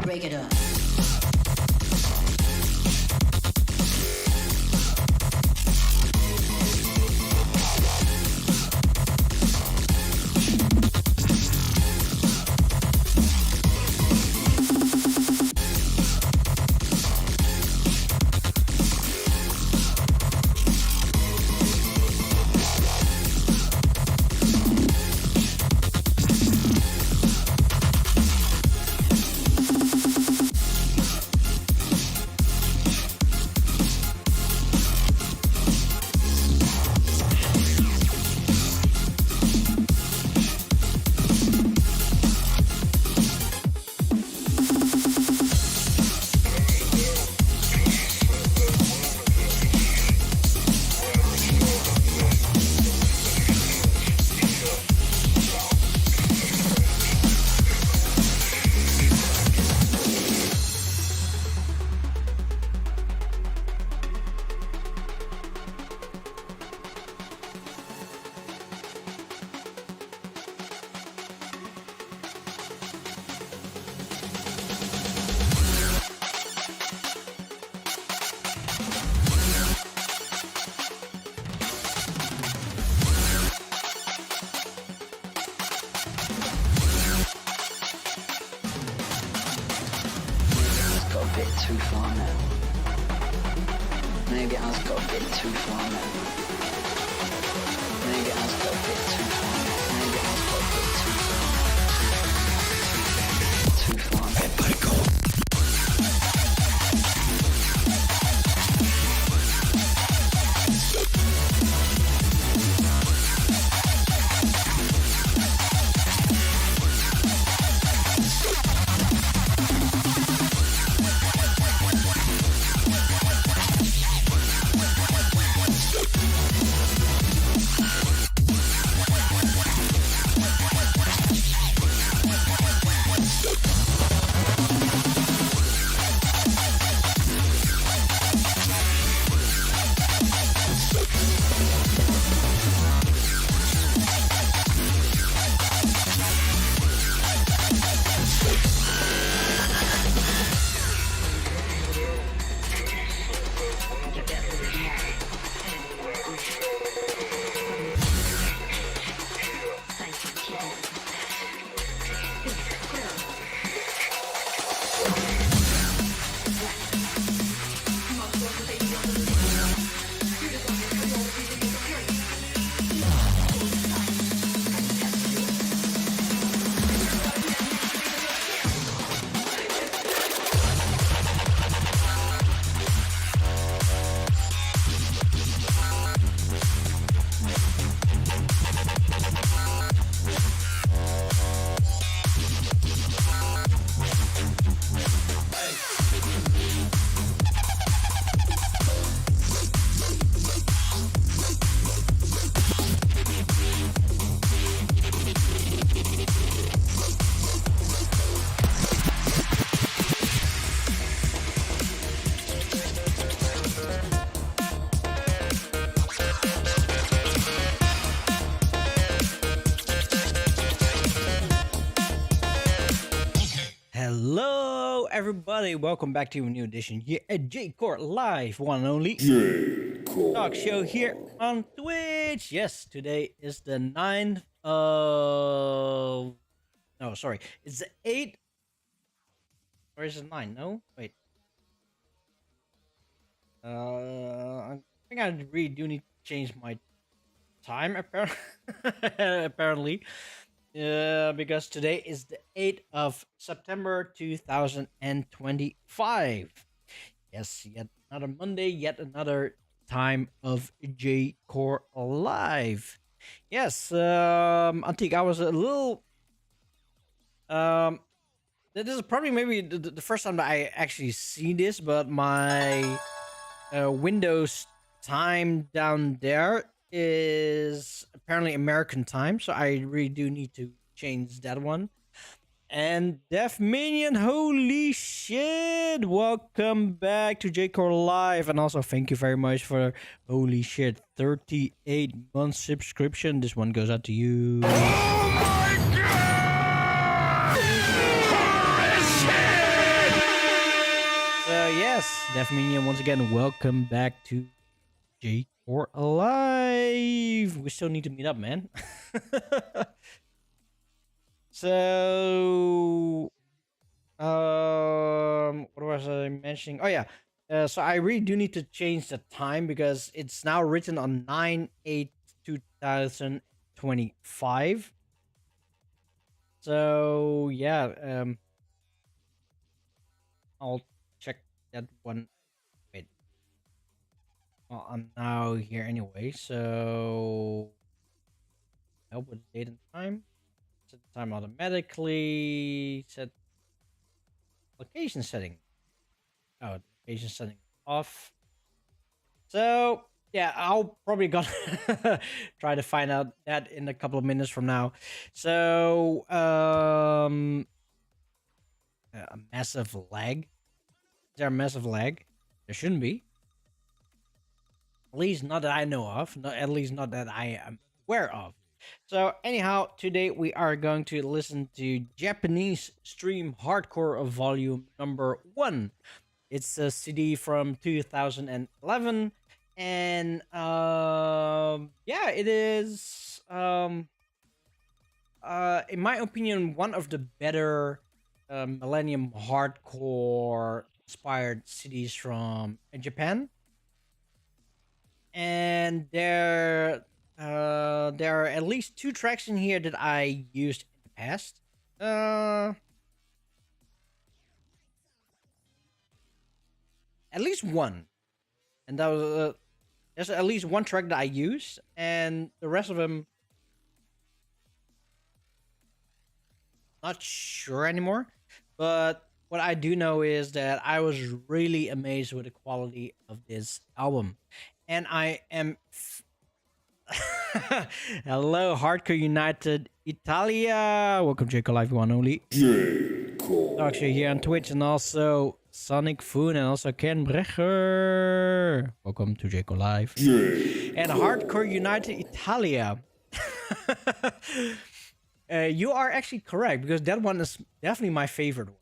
Break it up. Too far now. Maybe I've got a bit too far now. Maybe I've got a bit too far now. Maybe I've got a bit too far now. Too far now. Hello, everybody. Welcome back to a new edition here at J-Core Live, one and only talk show here on Twitch. Yes, today is the 9th of... No, sorry. It's the 8th. Or is it 9? No? Wait. I think I really do need to change my time, apparently. Because today is the 8th of September 2025. Yes, yet another Monday, yet another time of J Core Live. Yes, Antique, I was a little. Um, this is probably maybe the first time that I actually see this, but my Windows time down there is apparently American time, so I really do need to change that one. And Def Minion, holy shit! Welcome back to J-Core Live, and also thank you very much for holy shit 38-month subscription. This one goes out to you. Oh my god! So yes, Def Minion, once again, welcome back to J-Core Live. We still need to meet up, man. So what was I mentioning? Oh yeah. So I really do need to change the time because it's now written on 9/8/2025. So yeah, I'll check that one. Wait. Well, I'm now here anyway, so help with date and time. Set the time automatically. Set location setting. Oh, location setting off. So yeah, I'll probably gonna try to find out that in a couple of minutes from now. So a massive lag. Is there a massive lag? There shouldn't be. At least not that I know of. Not, at least not that I am aware of. So anyhow, today we are going to listen to Japanese Stream Hardcore Volume number 1. It's a CD from 2011, and yeah, it is in my opinion one of the better Millennium Hardcore inspired CDs from Japan. And there are at least 2 tracks in here that I used in the past. At least one, and that was there's at least one track that I used, and the rest of them not sure anymore. But what I do know is that I was really amazed with the quality of this album, and I am. Hello, Hardcore United Italia. Welcome to J-Core Live One Only. Talk show here on Twitch, and also Sonic Foon, and also Ken Brecher. Welcome to J-Core Live. And Hardcore United Italia. You are actually correct, because that one is definitely my favorite one.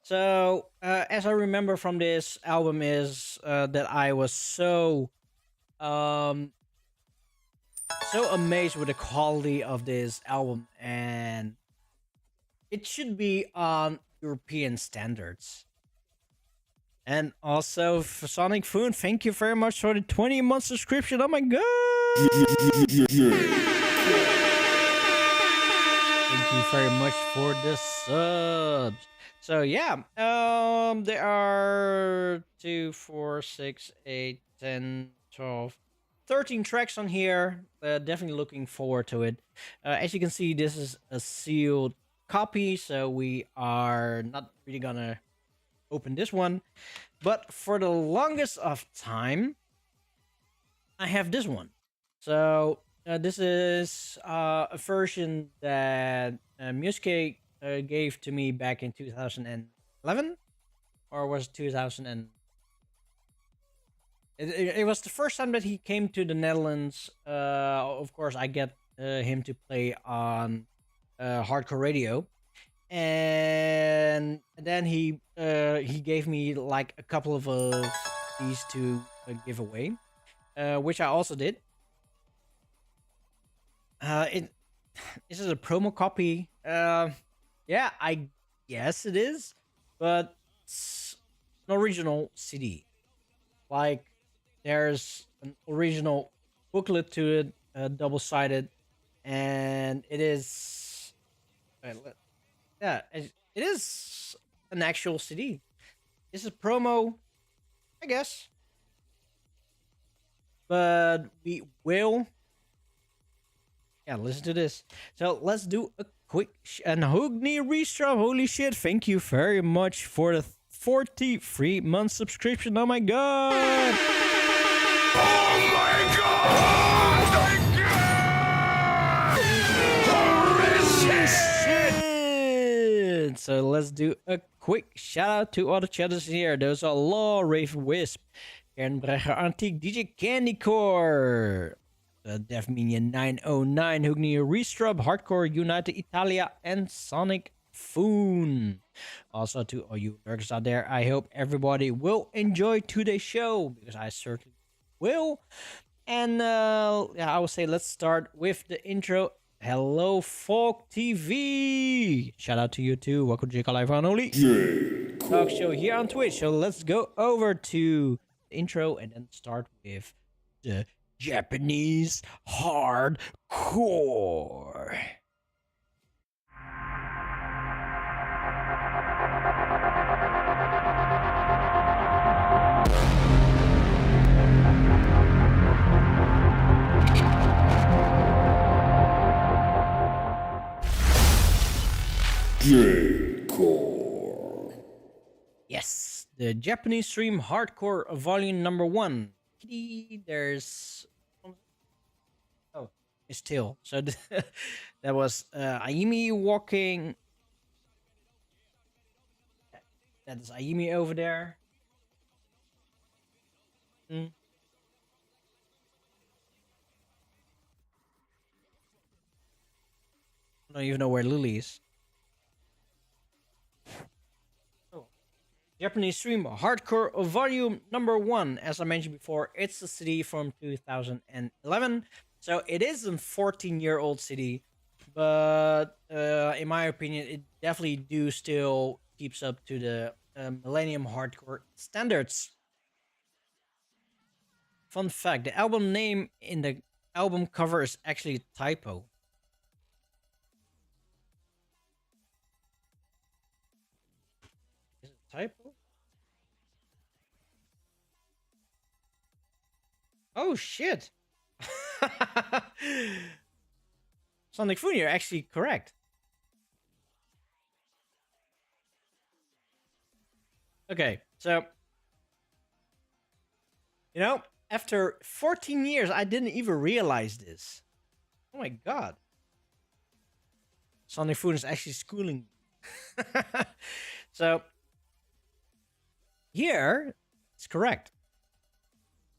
So, as I remember from this album is that I was so amazed with the quality of this album, and it should be on European standards. And also for Sonic Foon, thank you very much for the 20-month subscription. Oh my god! Thank you very much for the subs. So yeah, there are 2, 4, 6, 8, 10, 12, 13 tracks on here. Definitely looking forward to it. As you can see, this is a sealed copy, so we are not really gonna open this one. But for the longest of time, I have this one. So this is a version that Musuke gave to me back in 2011, or was it 2000 and it was the first time that he came to the Netherlands. Of course, I get him to play on hardcore radio, and then he gave me like a couple of these to give away, which I also did. This is a promo copy. Yeah, I guess it is, but it's an original CD. Like, there's an original booklet to it, double-sided, and it is, yeah, it is an actual CD. is a promo, I guess. But we will. Yeah, listen to this. So let's do a quick and Hogni Restrom. Holy shit! Thank you very much for the 43 month subscription. Oh my god! Oh my god! Thank you! Holy shit! So let's do a quick shout out to all the chatters here. Those are Law, Raven Wisp, Kernbrecher Antique, DJ Candy Core, Dev Minion 909, Hugni Restrub, Hardcore United Italia, and Sonic Foon. Also to all you lurkers out there, I hope everybody will enjoy today's show, because I certainly will. And yeah, I would say let's start with the intro. Hello, Folk TV. Shout out to you too. Welcome to JK Live on Only Talk Show here on Twitch. So let's go over to the intro and then start with the Japanese hardcore. J-Core. Yes, the Japanese stream hardcore volume number 1. There's it's still so that was Ayumi walking. That is Ayumi over there. I don't even know where Lily is. Japanese stream hardcore volume number 1. As I mentioned before, it's a city from 2011, so it is a 14-year-old city, but in my opinion it definitely do still keeps up to the millennium hardcore standards. Fun fact, the album name in the album cover is actually a typo. Is it a typo? Oh shit! Sonic Foon, you're actually correct. Okay, so you know, after 14 years, I didn't even realize this. Oh my god. Sonic Food is actually schooling me. So, here, it's correct.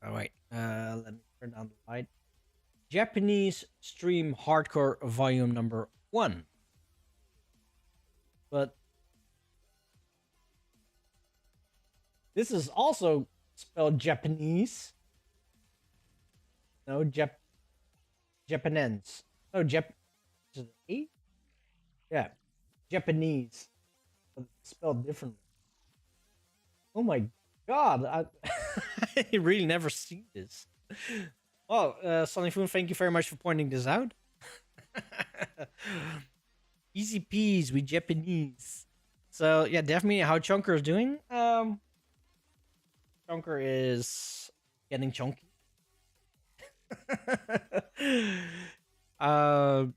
Oh, wait. Let me turn down the light. Japanese stream hardcore volume number 1. But this is also spelled Japanese. No, Japanese. No, is it A? Yeah, Japanese. But spelled differently. Oh my god, I really never seen this. Well, Sonny Foon, thank you very much for pointing this out. Easy peas with Japanese. So yeah, definitely how Chunker is doing. Chunker is getting chunky. Yeah.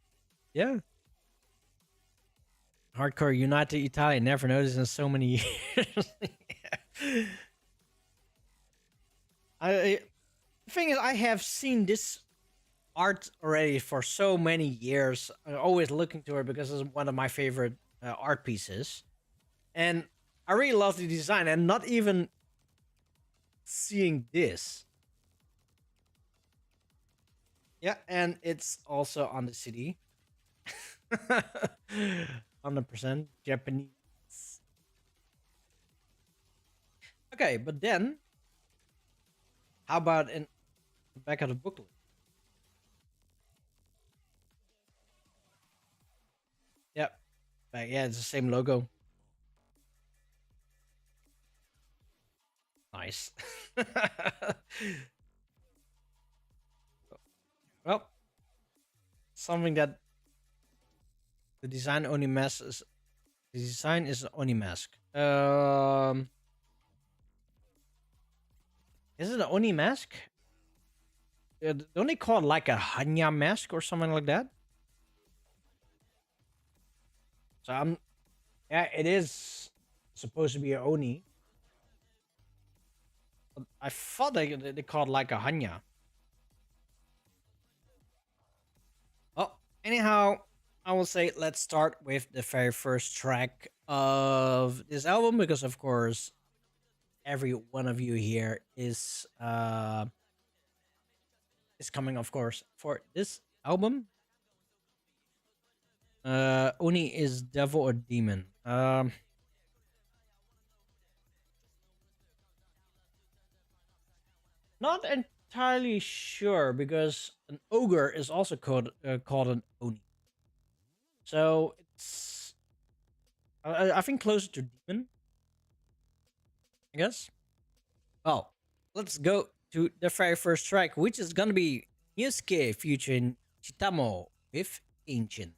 Hardcore United Italia, never noticed in so many years. The thing is, I have seen this art already for so many years. I'm always looking to it because it's one of my favorite art pieces. And I really love the design, and not even seeing this. Yeah, and it's also on the CD. 100% Japanese. Okay, but then how about in the back of the booklet? Yep. Yeah, it's the same logo. Nice. Well, something that the design only mask is. The design is an Oni mask. Is it an Oni mask? Don't they call it like a Hanya mask or something like that? So yeah, it is supposed to be a Oni. But I thought they called it like a Hanya. Oh, anyhow, I will say let's start with the very first track of this album because, of course, every one of you here is coming, of course, for this album. Oni is devil or demon. Not entirely sure because an ogre is also called an Oni. So it's I think closer to demon. I guess. Oh, let's go to the very first track, which is gonna be Yusuke featuring Chitamo with Ancient.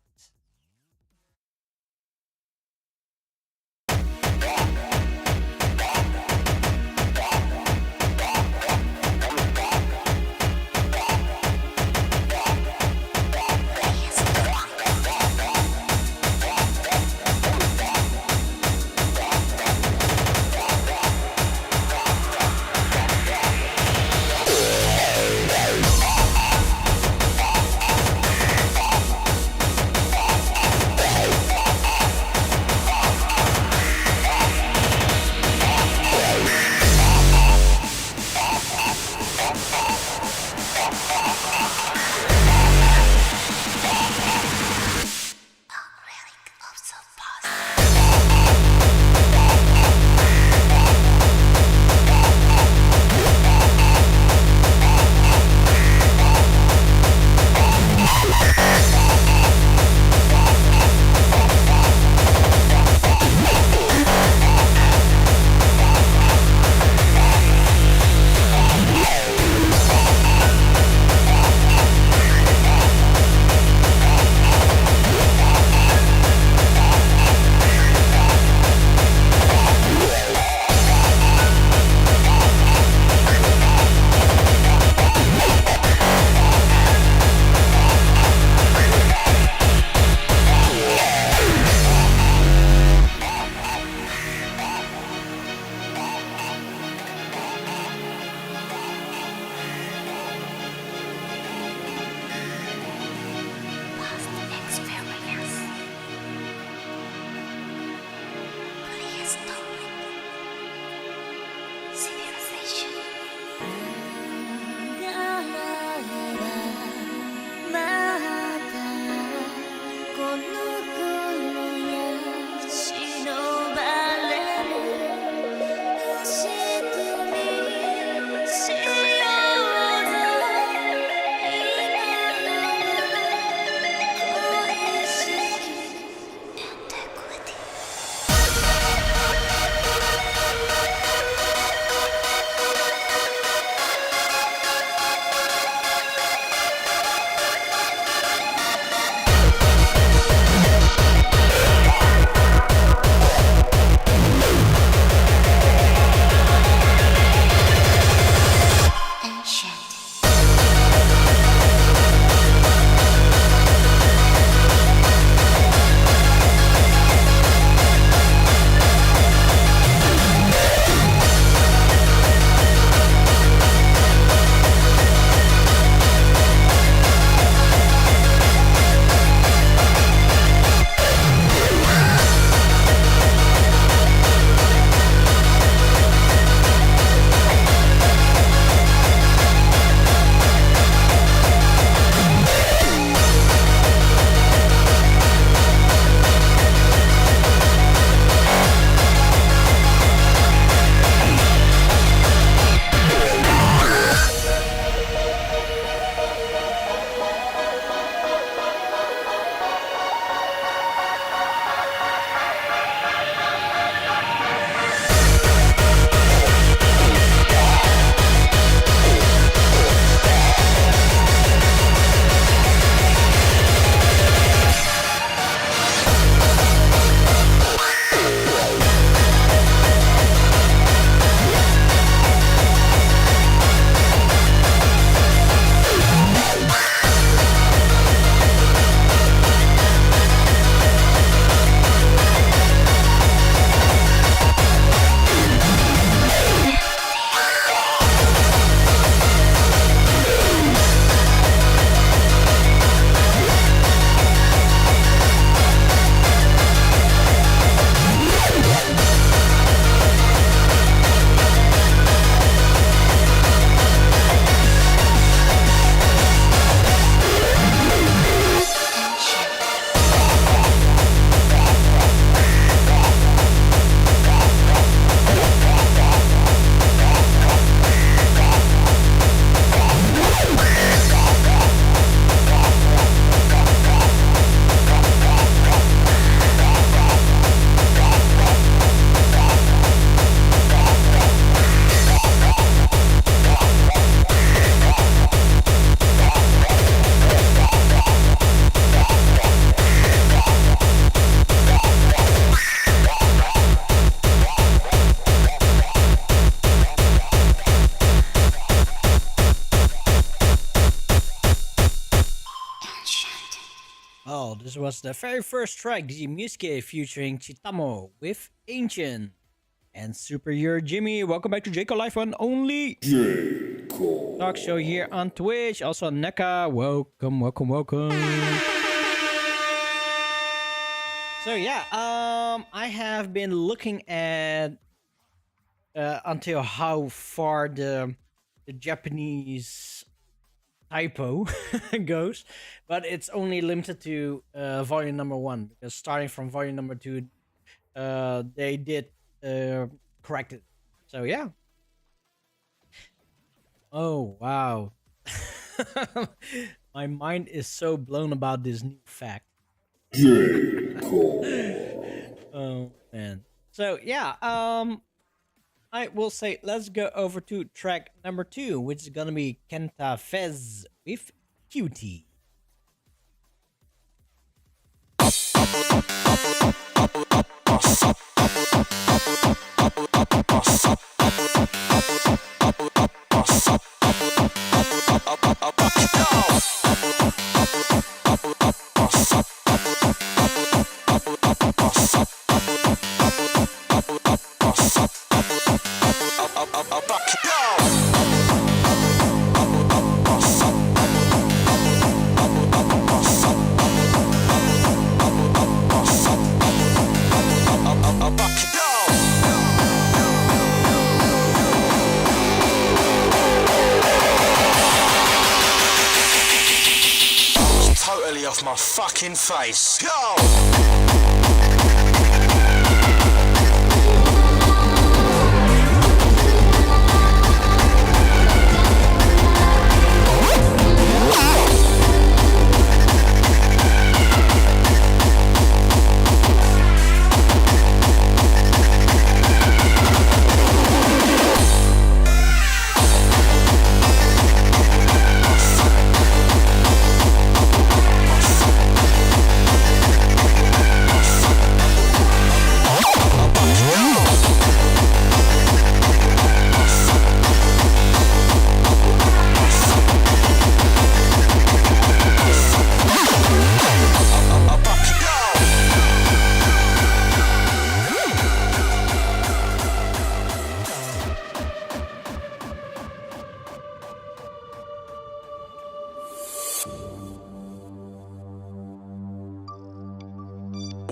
Oh, this was the very first track, DJ Music featuring Chitamo with Ancient. And Superior Jimmy, welcome back to JCO Live One Only Talk Show here on Twitch. Also on NECA, welcome. So yeah, I have been looking at until how far the Japanese typo goes, but it's only limited to volume number 1, because starting from volume number 2, they did correct it. So yeah. Oh wow. My mind is so blown about this new fact. Oh man. So yeah, I will say let's go over to track number 2, which is gonna be Kenta Fez with Cutie. Totally off my fucking face. Go!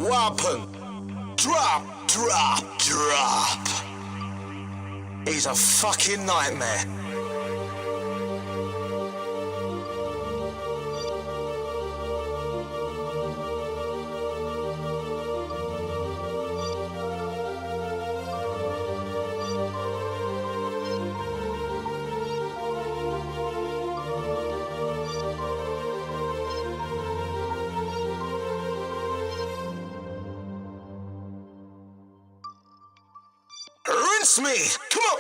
Weapon. Drop. He's a fucking nightmare. Rinse me! Come on!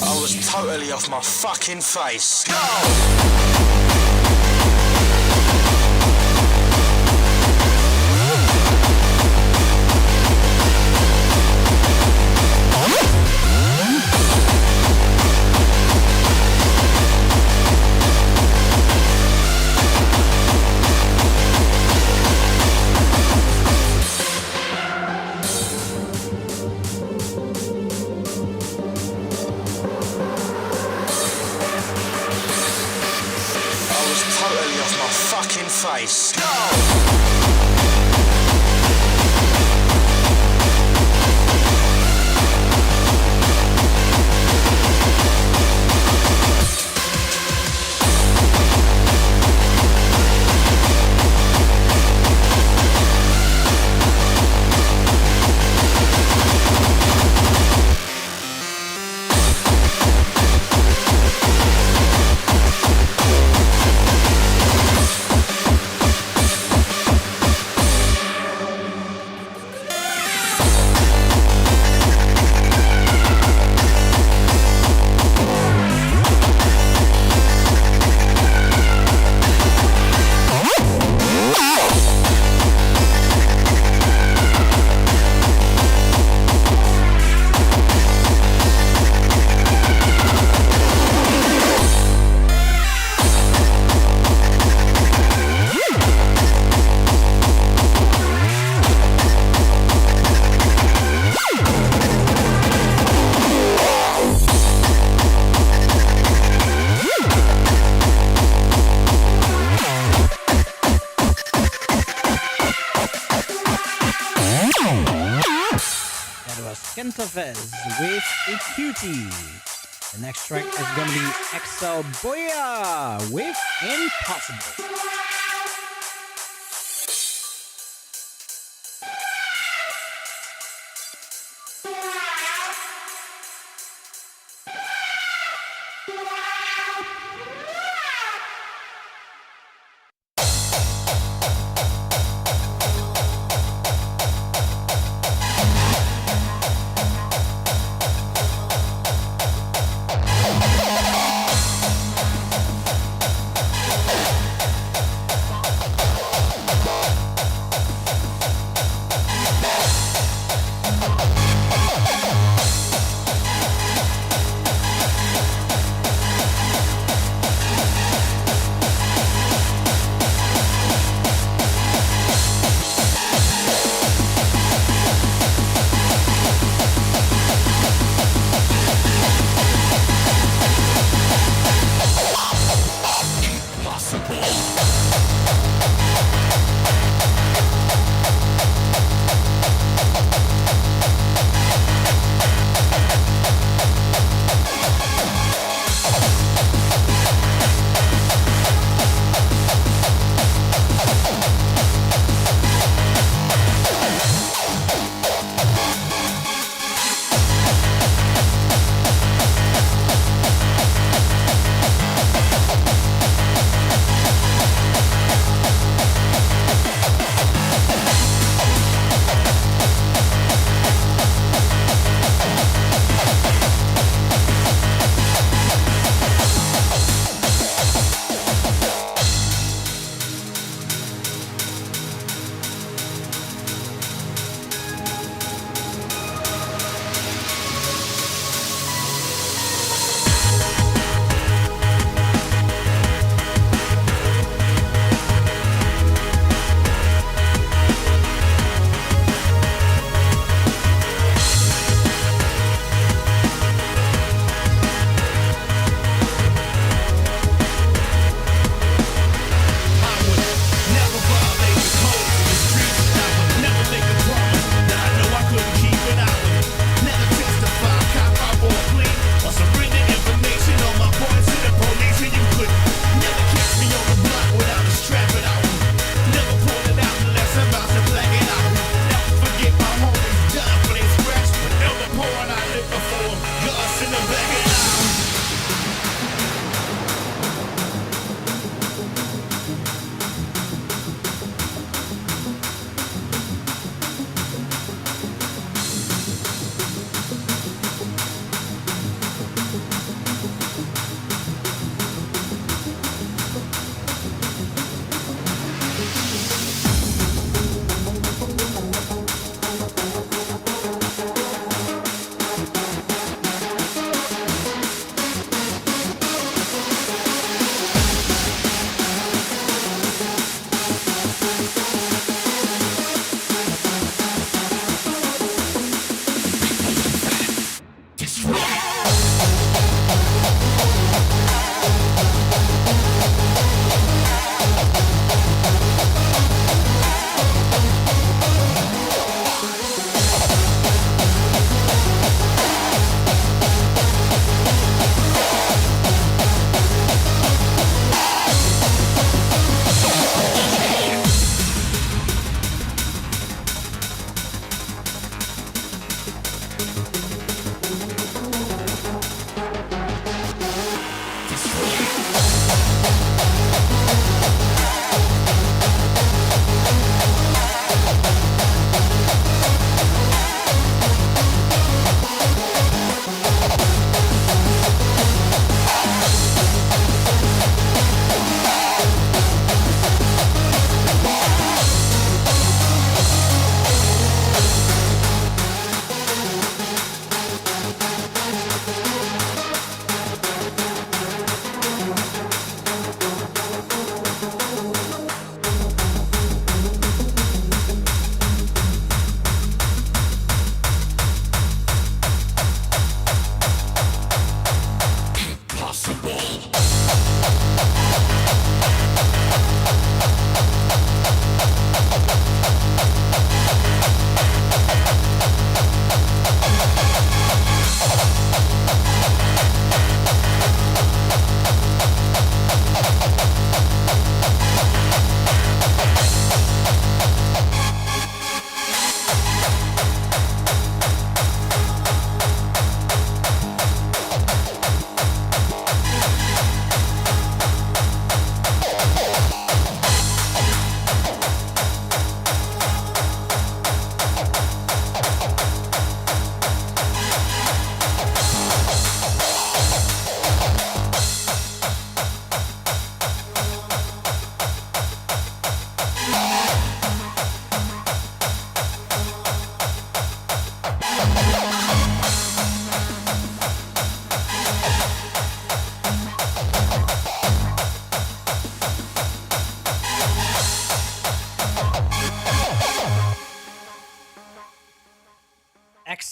I was totally off my fucking face. Go! Face. Go! Montevez with A Cutie. The next track is gonna be Excel Boya with Impossible.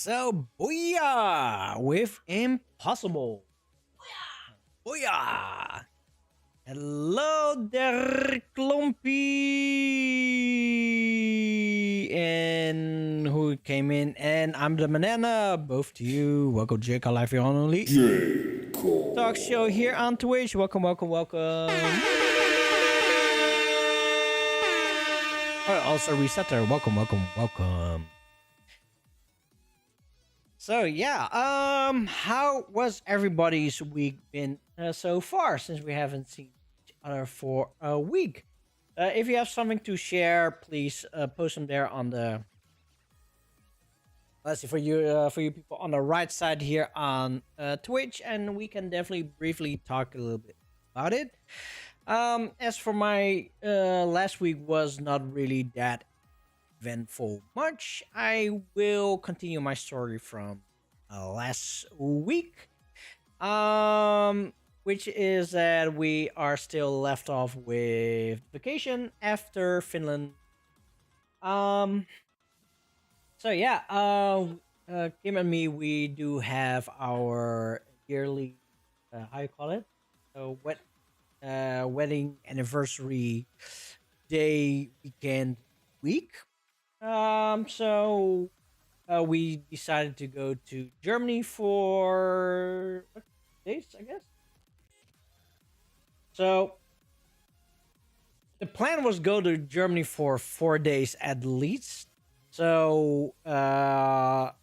So, booyah! With Impossible. Booyah! Hello there, Clumpy! And who came in? And I'm the Banana. Both to you. Welcome to JK Live, your only talk show here on Twitch. Welcome, welcome, welcome. Oh, also Resetter. Welcome, welcome, welcome. So yeah, how was everybody's week been so far since we haven't seen each other for a week? If you have something to share, please post them there on the. Let's see for you people on the right side here on Twitch, and we can definitely briefly talk a little bit about it. As for my last week was not really that eventful much. I will continue my story from last week, which is that we are still left off with vacation after Finland. So yeah, Kim and me, we do have our yearly, how you call it, wedding anniversary day weekend week. So we decided to go to Germany for days, I guess. So the plan was go to Germany for 4 days at least. So 4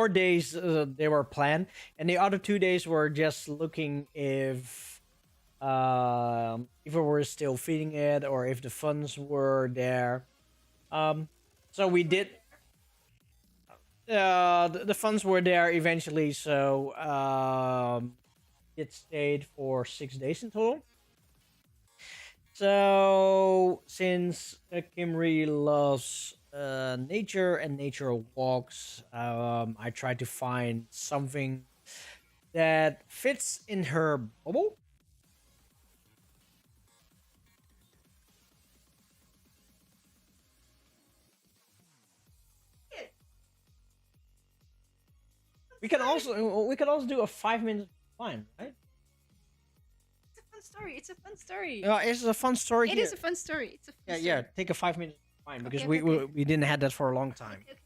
days they were planned, and the other 2 days were just looking if we were still feeding it or if the funds were there. So we did. The funds were there eventually, so it stayed for 6 days in total. So since Kim really loves nature and nature walks, I tried to find something that fits in her bubble. We can also do a 5 minute fine, right? It's a fun story. It's a fun story. It's a fun story. It is a fun story. It's a fun story. Yeah. Take a 5 minute fine because Okay, okay. we didn't have that for a long time. Okay.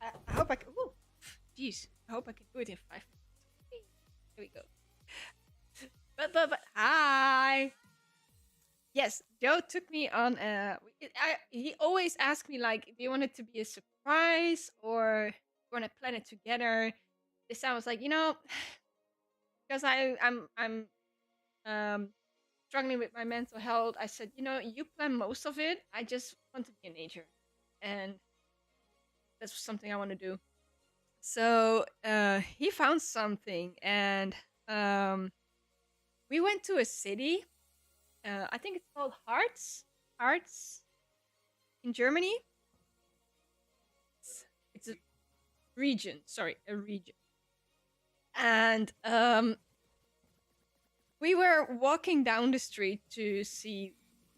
I hope I can. Woo. Jeez. I hope I can do it in 5 minutes. Here we go. But hi. Yes, Joe took me on. He always asked me like, do you want it to be a surprise or you want to plan it together? This time I was like, because I'm struggling with my mental health. I said, you plan most of it. I just want to be in nature, and that's something I want to do. So he found something, and we went to a city. I think it's called Harz in Germany. It's a region. Sorry, a region. And we were walking down the street to see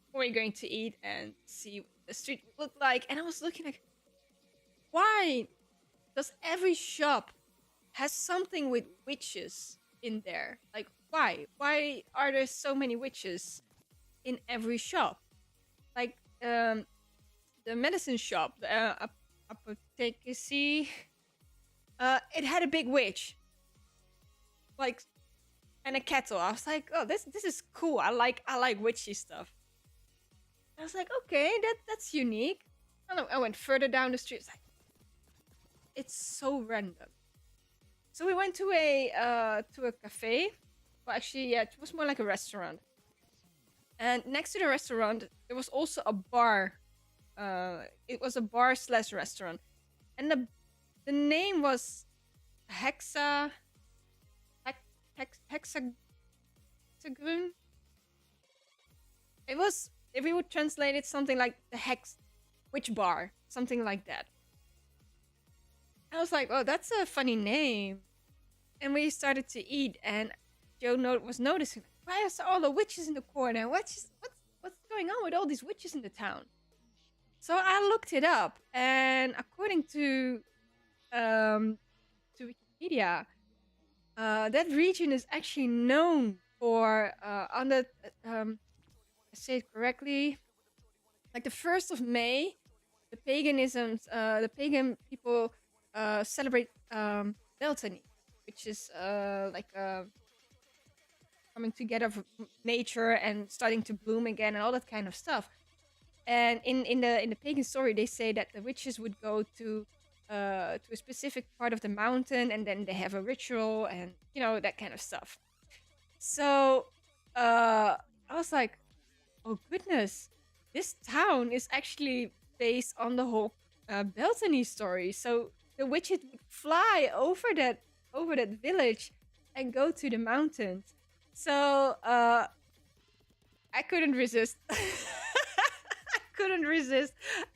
what we're going to eat and see what the street would look like. And I was looking like, why does every shop has something with witches in there? Like, why? Why are there so many witches in every shop? Like the medicine shop, the apotheke, it had a big witch, like, and a kettle. I was like, oh, this is cool. I like witchy stuff. I was like, okay, that's unique. I went further down the street. It's so random. So we went to a cafe. Well, actually, yeah, it was more like a restaurant. And next to the restaurant, there was also a bar. It was a bar/restaurant, and the name was Hexagrun. It was, if we would translate it, something like the witch bar, something like that. I was like, oh, that's a funny name. And we started to eat, and Joe was noticing, why are all the witches in the corner? What's going on with all these witches in the town? So I looked it up, and according to Wikipedia, that region is actually known for I say it correctly, like the 1st of May, the pagan people celebrate Beltane, which is like coming together of nature and starting to bloom again and all that kind of stuff. And in the pagan story, they say that the witches would go to a specific part of the mountain, and then they have a ritual and that kind of stuff. So I was like, oh goodness, this town is actually based on the whole Beltane story. So the witches would fly over that village and go to the mountains. So I couldn't resist.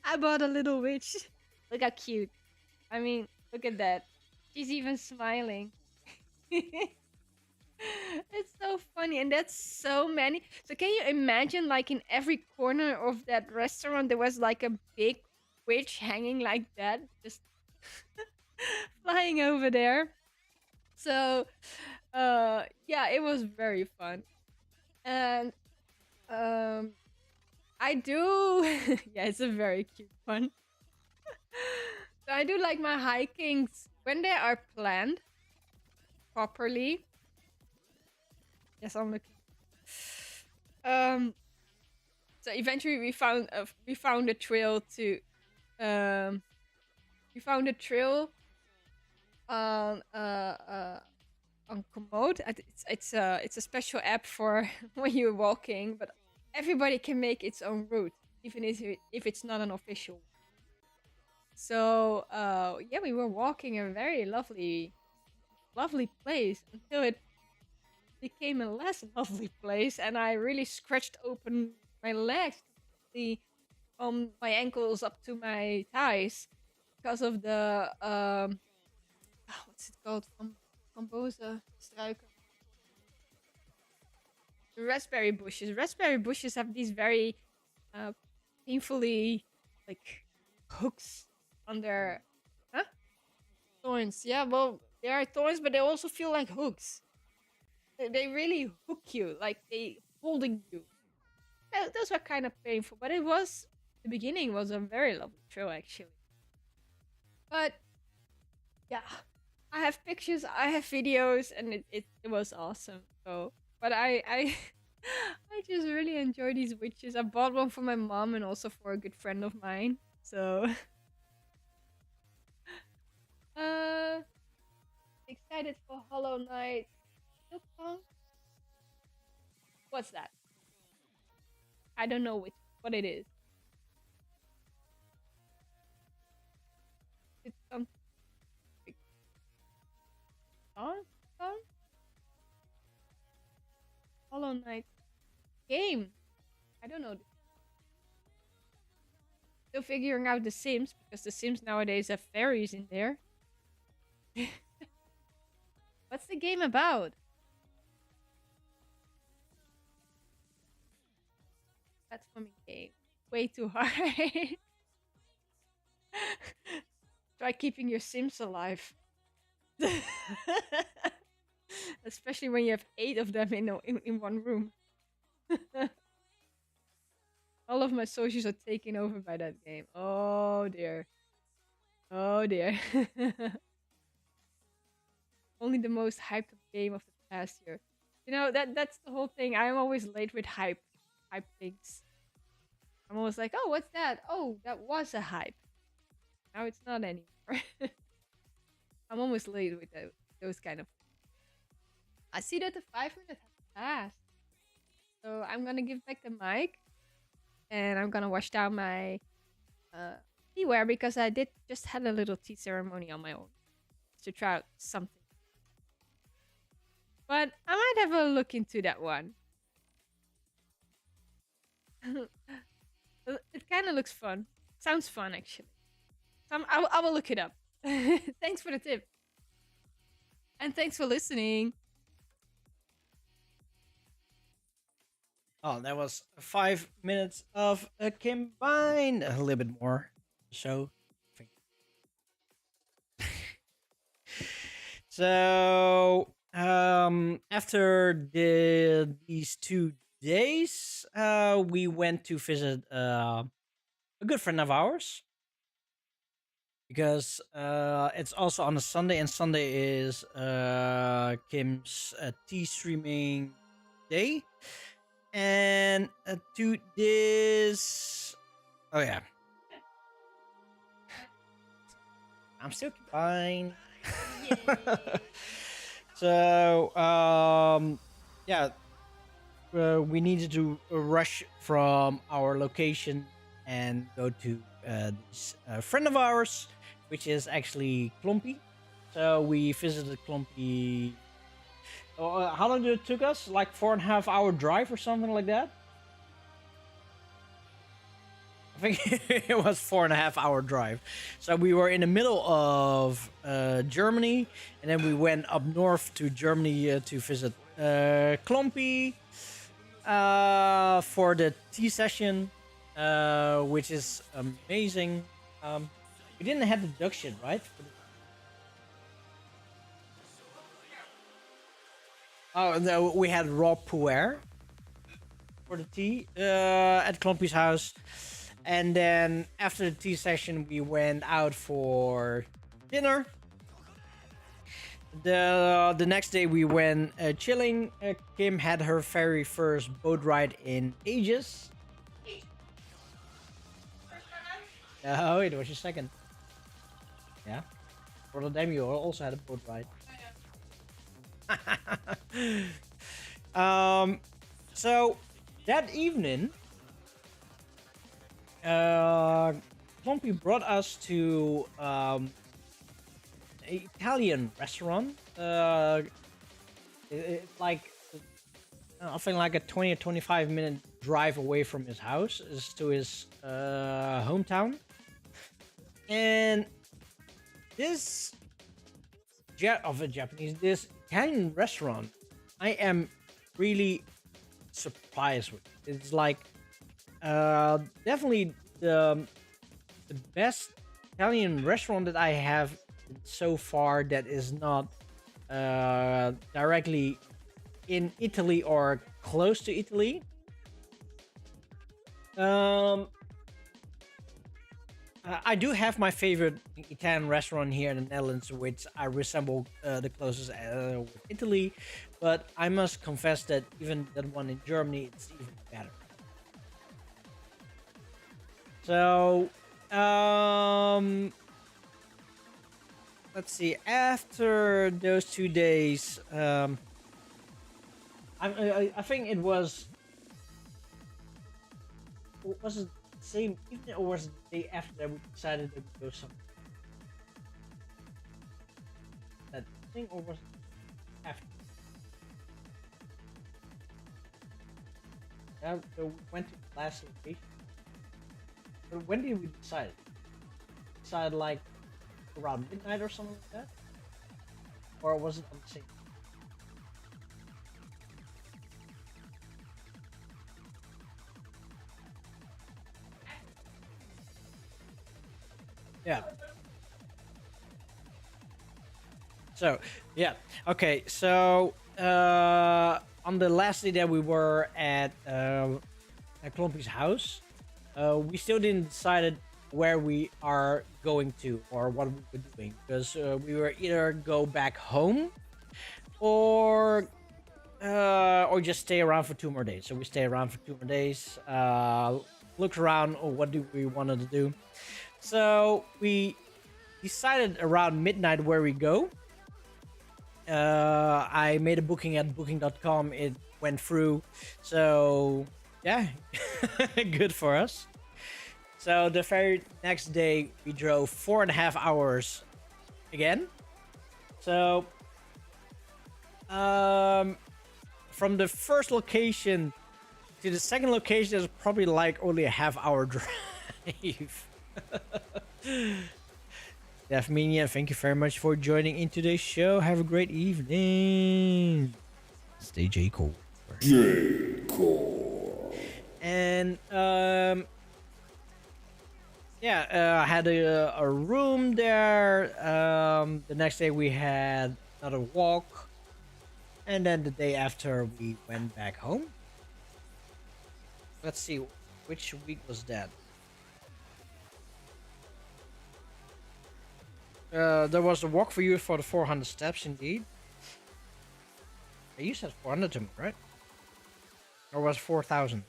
I bought a little witch. Look how cute. I mean, look at that. She's even smiling. It's so funny, and that's so many. So can you imagine, like, in every corner of that restaurant there was like a big witch hanging like that, just flying over there. So yeah, it was very fun. And I do yeah, it's a very cute one. So I do like my hikings when they are planned properly. Yes, I'm looking. So eventually we found a trail to on Komoot. It's a special app for when you're walking, but everybody can make its own route, even if it's not an official one. So yeah, we were walking a very lovely place until it became a less lovely place, and I really scratched open my legs, from my ankles up to my thighs, because of the what's it called? Frambozen struiken. The raspberry bushes. Raspberry bushes have these very painfully like hooks on their thorns. Yeah, well, they are thorns, but they also feel like hooks. They really hook you, like they holding you. Those were kind of painful, but the beginning was a very lovely trail actually. But yeah, I have pictures, I have videos, and it was awesome. So, but I I just really enjoy these witches. I bought one for my mom and also for a good friend of mine. So excited for Hollow Knight. What's that? I don't know what it is. It's something. Song? Hollow Knight game. I don't know. Still figuring out the Sims, because the Sims nowadays have fairies in there. What's the game about? Platforming game. Way too hard. Try keeping your Sims alive. Especially when you have 8 of them in one room. All of my socials are taken over by that game. Oh dear. Oh dear. Only the most hyped game of the past year. You know, that's the whole thing. I'm always late with hype things. I'm always like, oh, what's that? Oh, that was a hype. Now it's not anymore. I'm almost late with those kind of. I see that the 5 minutes has passed. So I'm gonna give back the mic. And I'm gonna wash down my teaware, because I did just had a little tea ceremony on my own to try out something. But I might have a look into that one. It kind of looks fun. Sounds fun, actually. So I will look it up. Thanks for the tip. And thanks for listening. Oh, that was 5 minutes of a combine. A little bit more. So, after these 2 days, we went to visit a good friend of ours because it's also on a Sunday, and Sunday is Kim's tea streaming day. And to this, oh yeah, I'm still fine. So yeah, we needed to rush from our location and go to this friend of ours, which is actually Klompy. So we visited Klompy. How long did it took us? Like 4.5 hour drive or something like that. I think it was 4.5 hour drive. So we were in the middle of Germany, and then we went up north to Germany to visit Klompy for the tea session, which is amazing. We didn't have the duck shit, right? Oh no, we had raw puer for the tea at Klompy's house. And then after the tea session, we went out for dinner. The next day we went chilling. Kim had her very first boat ride in ages. Oh, it was your second. Yeah. Rotterdam, you also had a boat ride. So that evening, Klompy brought us to an Italian restaurant. It's like I think like a 20 or 25 minute drive away from his house is to his hometown. And this this Italian restaurant, I am really surprised with. It's like definitely the best Italian restaurant that I have so far that is not directly in Italy or close to Italy. I do have my favorite Italian restaurant here in the Netherlands, which I resemble the closest with Italy, but I must confess that even that one in Germany, it's even better. So, let's see. After those 2 days, I think it was it the same evening or was it the day after that we decided to go somewhere? That thing or was it after? Yeah, so we went to the last location. But when did we decide? Decide like around midnight or something like that? Or was it on the same? Yeah. So, yeah. Okay, so on the last day that we were at Klompy's house, we still didn't decide where we are going to or what we were doing because we were either go back home or just stay around for 2 more days. So we stay around for 2 more days, look around, or what do we wanted to do. So we decided around midnight where we go. I made a booking at booking.com. It went through. So yeah, good for us. So the very next day we drove 4.5 hours again. So from the first location to the second location is probably like only a half-hour drive. Defmania, thank you very much for joining in today's show. Have a great evening. Stay J. Cole. J. Cole. And yeah, I had a room there. The next day we had another walk, and then the day after we went back home. Let's see, which week was that? There was a walk for you for the 400 steps, indeed. You said 400 to me, right? Or was 4,000?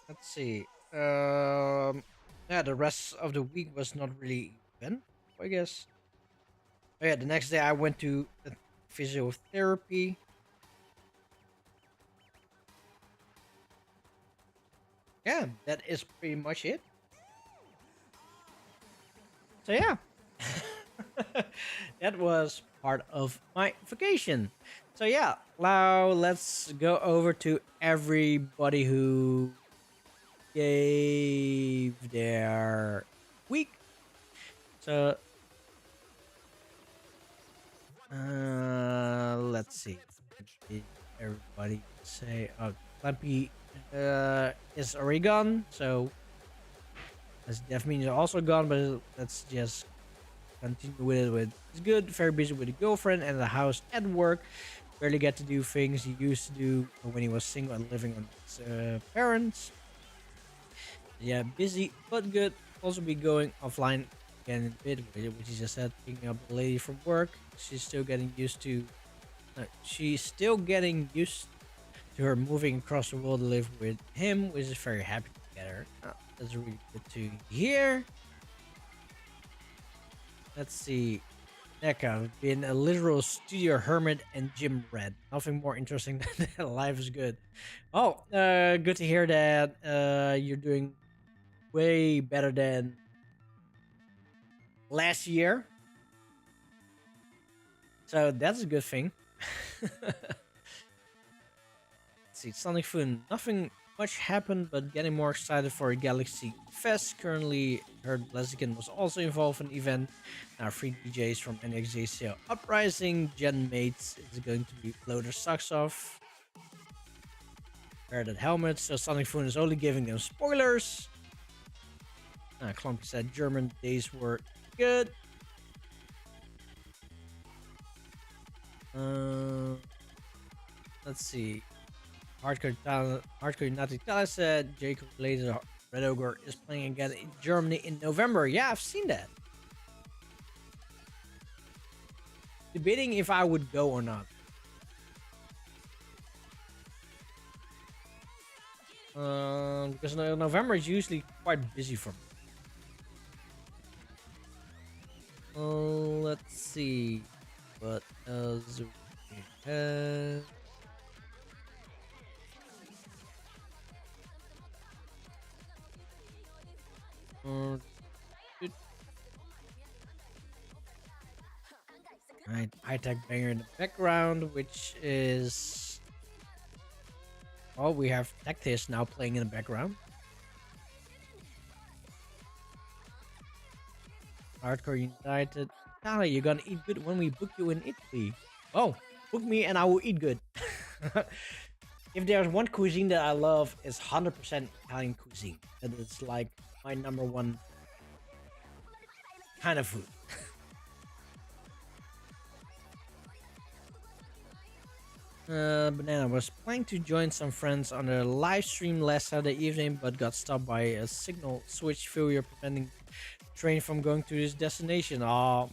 Let's see. Yeah, the rest of the week was not really even, I guess. Oh yeah, the next day I went to physiotherapy. Yeah, that is pretty much it. So yeah, that was part of my vacation. So yeah, now let's go over to everybody who gave their week. So let's see. Did everybody say Clampy is already gone, so that's definitely also gone, but let's just continue with it's good, very busy with a girlfriend and the house and work. Barely get to do things he used to do when he was single and living on his parents. Yeah, busy but good. Also be going offline again in a bit, which he just said, picking up the lady from work. She's still getting used to her moving across the world to live with him, which is very happy together. That's really good to hear. Let's see. Neka, been a literal studio hermit and gym rat. Nothing more interesting than that. Life is good. Oh, good to hear that you're doing way better than last year. So that's a good thing. Let's see, Sonic Fun. Nothing much happened, but getting more excited for a Galaxy Fest. Currently, heard Blaziken was also involved in the event. Now, 3 DJs from NDXJCL Uprising. Gen Mates is going to be blow their socks off. Wear that helmet. So Sonic Fun is only giving them spoilers. Clumpy said German days were good. Let's see. Hardcore Natitala said Jacob later Red Ogre is playing again in Germany in November. Yeah, I've seen that. Debating if I would go or not. Because November is usually quite busy for me. Let's see. What else do we have? Right, high-tech banger in the background, which is... Oh, we have Tactis now playing in the background. Hardcore United. Tala, you're gonna eat good when we book you in Italy. Oh, book me and I will eat good. If there's one cuisine that I love, it's 100% Italian cuisine. That is like my number one kind of food. Banana was planning to join some friends on a live stream last Saturday evening, but got stopped by a signal switch failure preventing the train from going to his destination. Oh,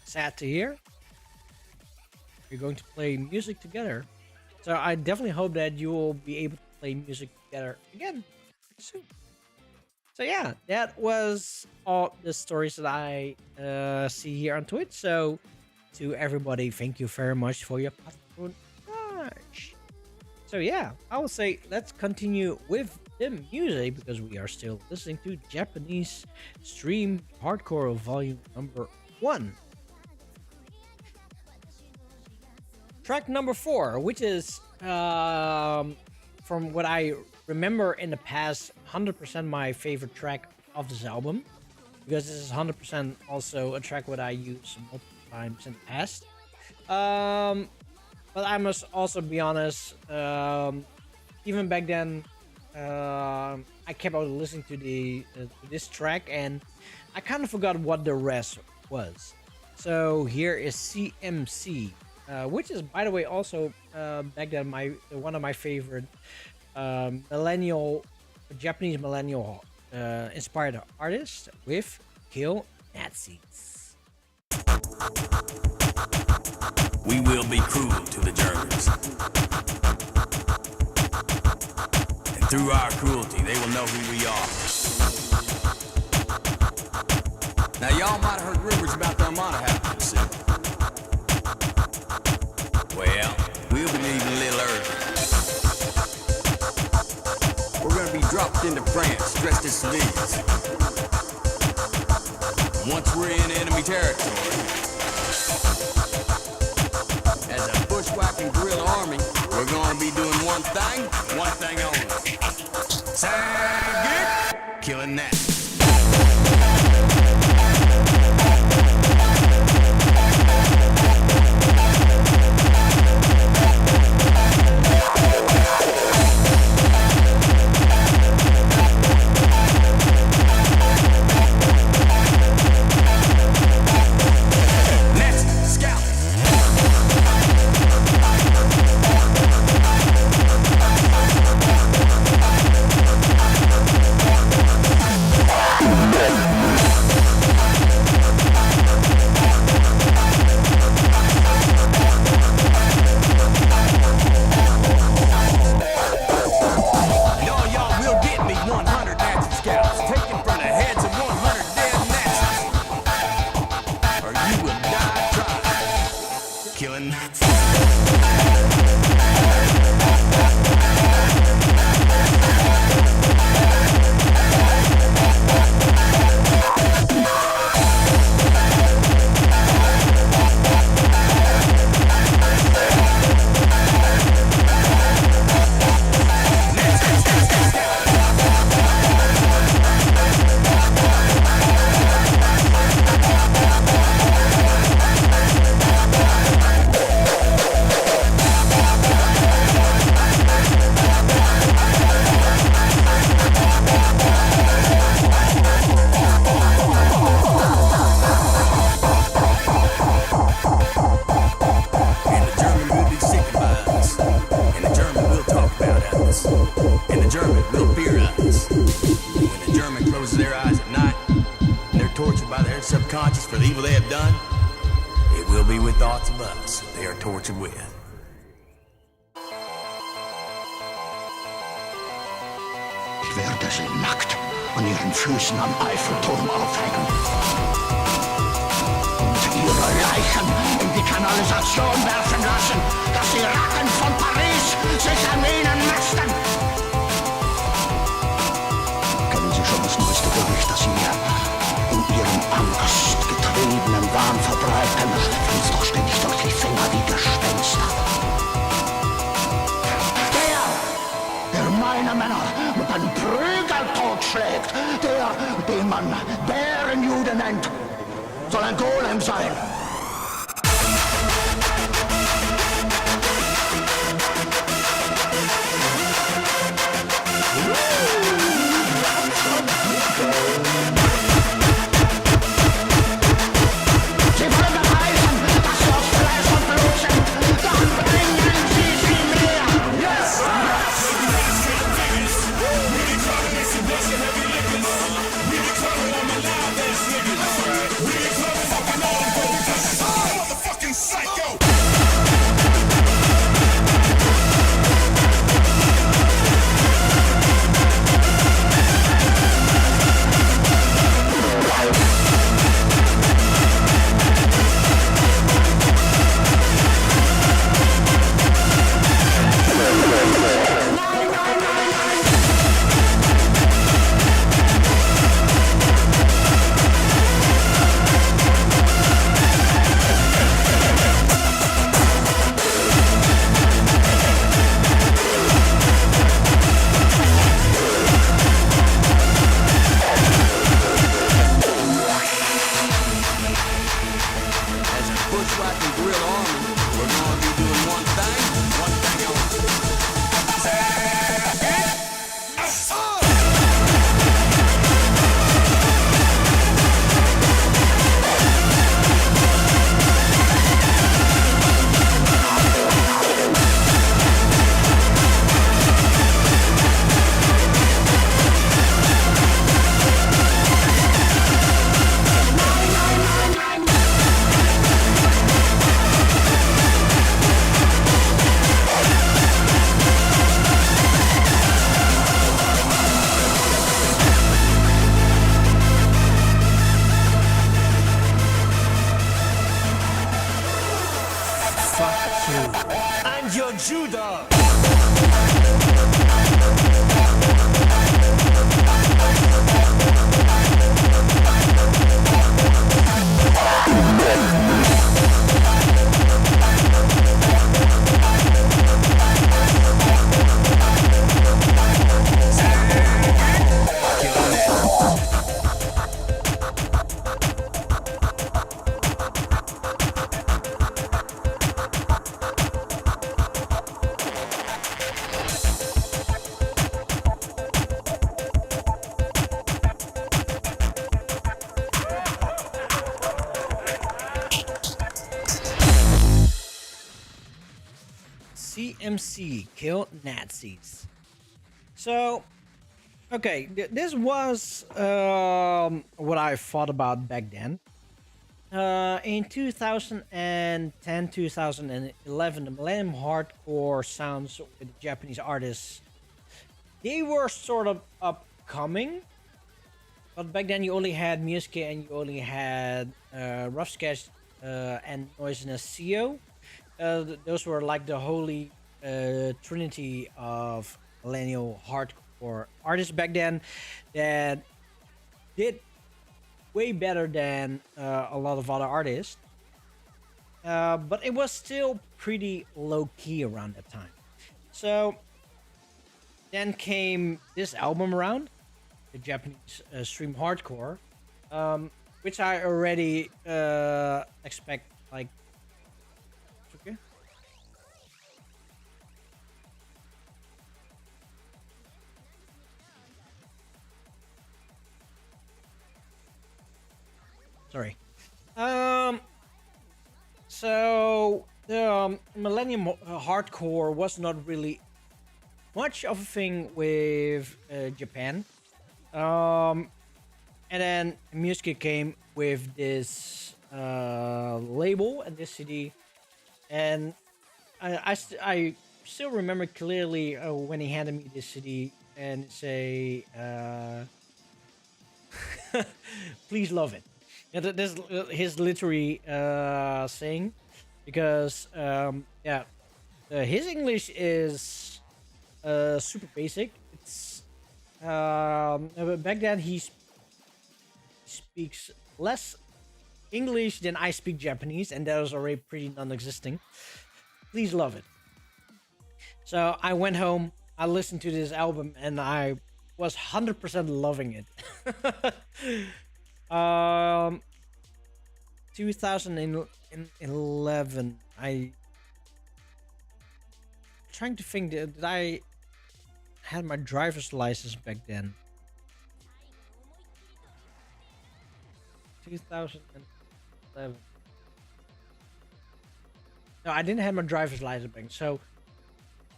sad to hear. We're going to play music together. So I definitely hope that you will be able to play music together again soon. So yeah, that was all the stories that I see here on Twitch. So to everybody, thank you very much for your patronage. So yeah, I will say let's continue with the music because we are still listening to Japanese Stream Hardcore Volume number 1. Track number 4, which is from what I remember in the past, 100% my favorite track of this album, because this is 100% also a track that I use multiple times in the past. but I must also be honest. Even back then, I kept on listening to this track, and I kind of forgot what the rest was. So here is CMC, which is, by the way, also back then one of my favorite Japanese millennial inspired artists with Kill Nazis. We will be cruel to the Germans. And through our cruelty, they will know who we are. Now, y'all might have heard rumors about the Armada happening soon. Well, we'll be leaving a little early. We're gonna be dropped into France, dressed as civilians. Once we're in enemy territory, as a bushwhacking guerrilla army, we're gonna be doing one thing only. Sound good? Killing that. Subconscious for the evil they have done, it will be with thoughts of us they are tortured with. Ich werde sie nackt an ihren Füßen am Eiffelturm aufhängen und ihre Leichen in die Kanalisation werfen lassen, dass die Ratten von Paris sich an ihnen mästen. Kennen Sie schon das neueste Gerücht, das Sie mir in ihrem angstgetriebenen Wahn verbreiten, fließt doch ständig durch die Finger wie Gespenster. Der meine Männer mit einem Prügel totschlägt, der, den man Bärenjude nennt, soll ein Golem sein. Fucking on, your Judah. CMC killed Nazis. So, okay, this was what I thought about back then. In 2010, 2011, the Millennium Hardcore sounds with the Japanese artists, they were sort of upcoming. But back then you only had Music and you only had Rough Sketch and Noisiness CO. Those were like the holy trinity of millennial hardcore artists back then that did way better than a lot of other artists. But it was still pretty low-key around that time. So then came this album around, the Japanese stream hardcore, which I already expect like. Okay. Sorry. So the Millennium Hardcore was not really much of a thing with Japan. And then Music came with this label and this CD, and I still remember clearly when he handed me this CD and say, "Please love it." Yeah, this his literary saying, because yeah, his English is super basic. It's back then he speaks less English than I speak Japanese, and that was already pretty non-existing. Please love it. So I went home, I listened to this album, and I was 100% loving it. 2011, trying to think that I had my driver's license back then. 2011. No, I didn't have my driver's license back. So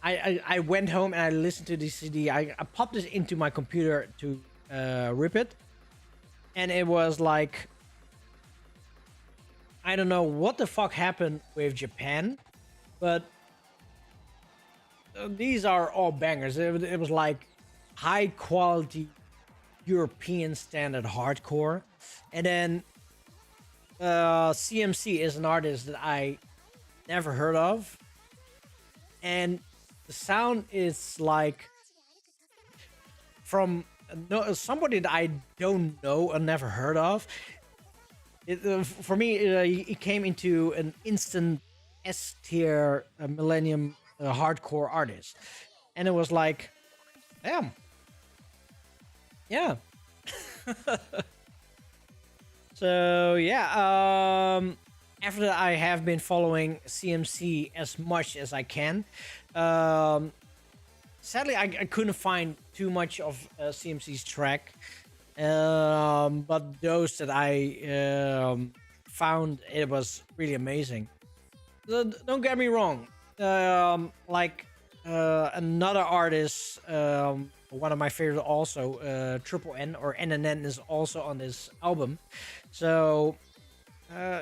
I went home and I listened to this CD. I popped this into my computer to rip it. And it was like, I don't know what the fuck happened with Japan, but these are all bangers. It was like high quality European standard hardcore. And then CMC is an artist that I never heard of, and the sound is like from somebody that I don't know or never heard of. For me, it came into an instant S tier Millennium hardcore artist, and it was like, damn, yeah. So yeah, after that I have been following CMC as much as I can. Sadly, I couldn't find too much of CMC's track, but those that I found, it was really amazing. Don't get me wrong, like another artist, one of my favorite also, Triple N or NNN is also on this album. So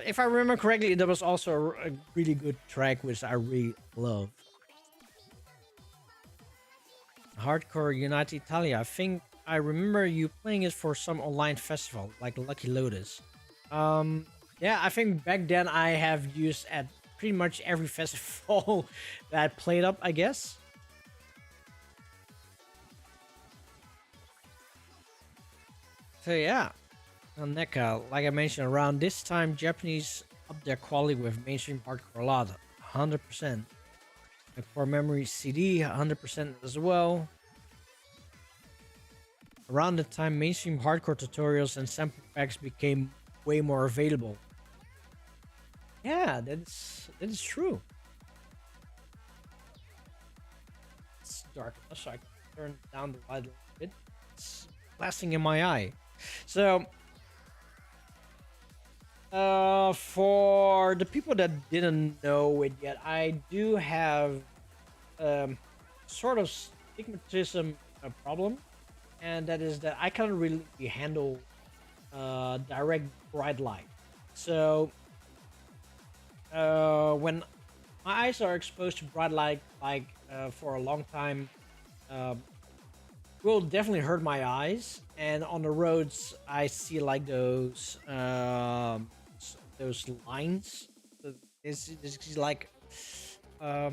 if I remember correctly, there was also a really good track which I really love. Hardcore United Italia. I think I remember you playing it for some online festival like Lucky Lotus. Yeah, I think back then I have used at pretty much every festival that I played up, I guess. So yeah, on NECA, like I mentioned, around this time, Japanese upped their quality with mainstream hardcore a lot, 100%. And for memory CD, 100% as well. Around the time, mainstream hardcore tutorials and sample packs became way more available. Yeah, that is true. It's dark enough, so I can turn down the light a little bit. It's blasting in my eye. So, for the people that didn't know it yet, I do have sort of stigmatism problem, and that is that I can't really handle direct bright light. So when my eyes are exposed to bright light for a long time, will definitely hurt my eyes. And on the roads I see like those lines. It's like yeah,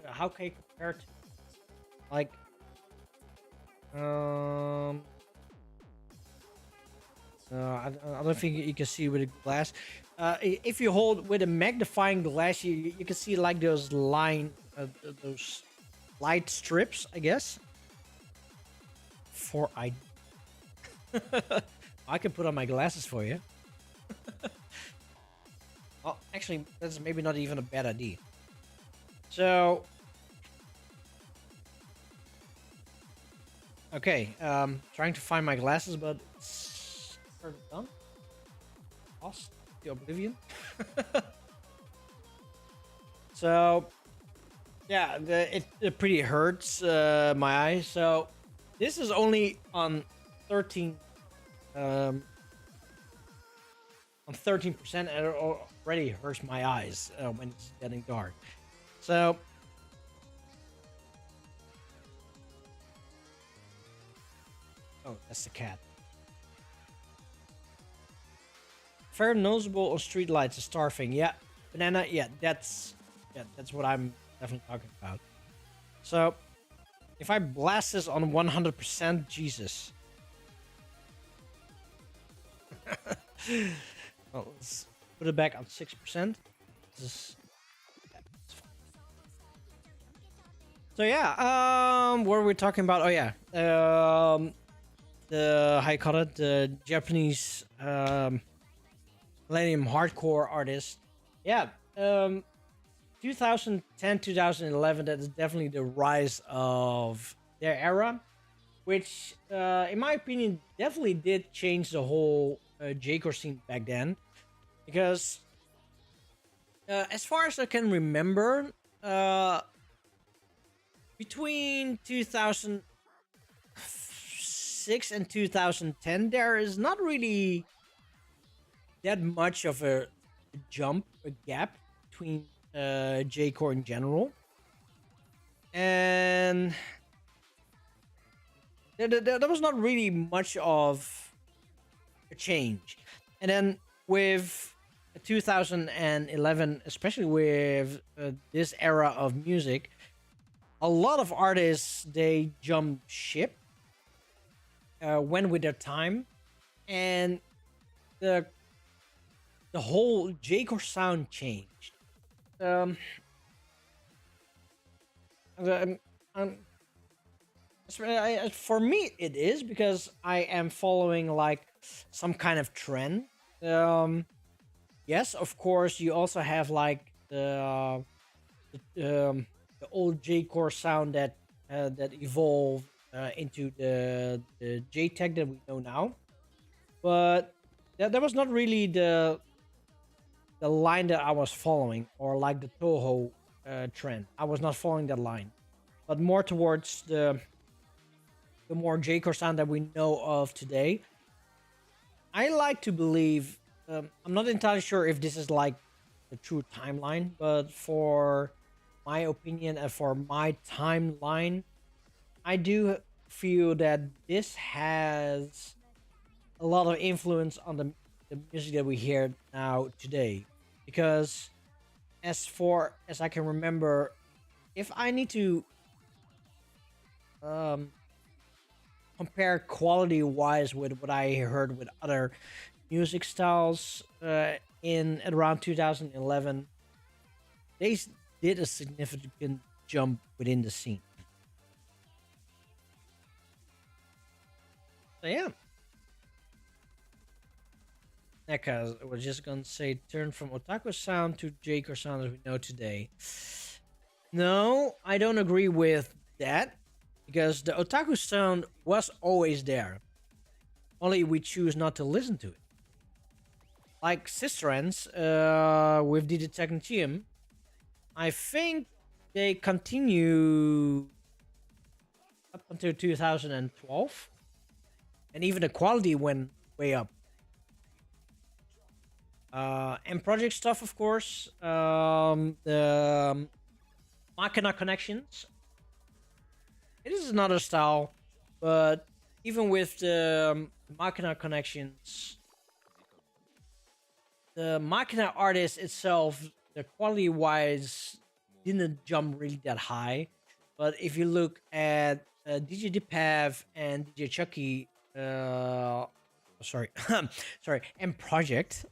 how can I compare it to, like I don't think you can see with a glass. If you hold with a magnifying glass, you can see like those those light strips, I guess. For I can put on my glasses for you. Well, actually, that's maybe not even a bad idea. So, okay, trying to find my glasses, but it's done. Lost the oblivion. So, yeah, it pretty hurts my eyes. So, this is only on 13, on 13%, and it already hurts my eyes when it's getting dark. So, oh, that's the cat. Very noticeable on street lights, a star thing. Yeah, banana. Yeah, that's what I'm definitely talking about. So, if I blast this on 100%, Jesus. Well, let's put it back on 6%. So yeah, what are we talking about? Oh yeah, the how you call it, the Japanese millennium hardcore artist. Yeah, 2010, 2011. That is definitely the rise of their era, which, in my opinion, definitely did change the whole J-core scene back then, because as far as I can remember, between 2006 and 2010, there is not really that much of a jump, a gap between J-core in general, and there was not really much of a change. And then with 2011, especially with this era of music, a lot of artists, they jumped ship, went with their time, and the whole J-core sound changed. For me, it is because I am following like some kind of trend. Yes, of course, you also have like the old J-core sound that evolved into the J-Tech that we know now, but that was not really the line that I was following, or like the Toho trend. I was not following that line, but more towards the more J-core sound that we know of today. I like to believe, I'm not entirely sure if this is like the true timeline, but for my opinion and for my timeline, I do feel that this has a lot of influence on the music that we hear now today, because as far as I can remember, if I need to um, compare quality wise with what I heard with other music styles in around 2011, they did a significant jump within the scene. So yeah. Neka was just gonna say turn from otaku sound to J-core sound as we know today. No, I don't agree with that because the otaku sound was always there. Only we choose not to listen to it. Like Sisterens with the Technicium, I think they continue up until 2012, and even the quality went way up. And project stuff, of course. The Machina connections. It is another style, but even with the Machina connections, the Machina artist itself, the quality wise, didn't jump really that high. But if you look at DJ Depav and DJ Chucky, sorry, sorry, and Project,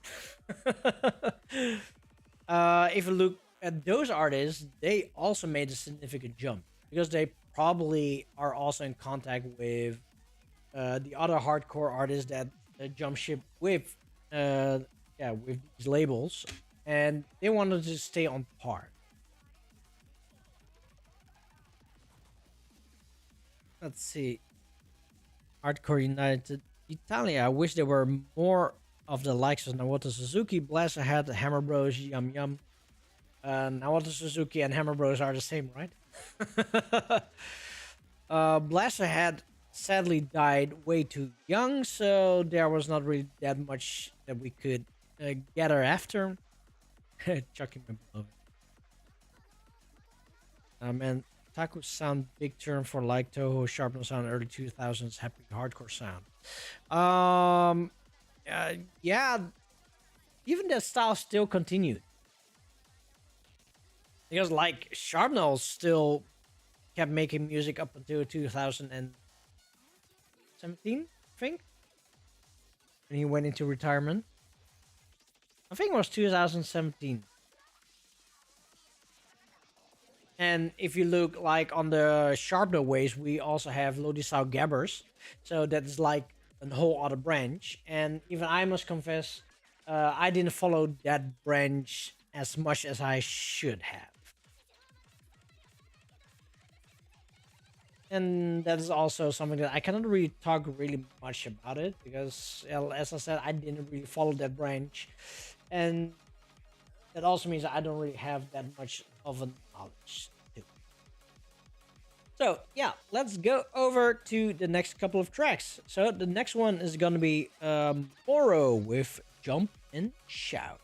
if you look at those artists, they also made a significant jump because they probably are also in contact with the other hardcore artists that jump ship with with these labels, and they wanted to stay on par. Let's see. Hardcore United Italia. I wish there were more of the likes of Naoto Suzuki, Blaster Head, Hammer Bros, Yum Yum. Naoto Suzuki and Hammer Bros are the same, right? Blaster Head sadly died way too young, so there was not really that much that we could gather after. Chucking my beloved. And Taku sound big term for like Toho sharpness sound early 2000s happy hardcore sound. Yeah, even that style still continued because like Sharpnel still kept making music up until 2017, I think, and he went into retirement. I think it was 2017. And if you look like on the Sharpnel ways, we also have Lodisau Gabbers. So that's like a whole other branch. And even I must confess, I didn't follow that branch as much as I should have. And that is also something that I cannot really talk really much about it because, as I said, I didn't really follow that branch. And that also means I don't really have that much of a knowledge too. So yeah, let's go over to the next couple of tracks. So the next one is gonna be Moro with Jump and Shout.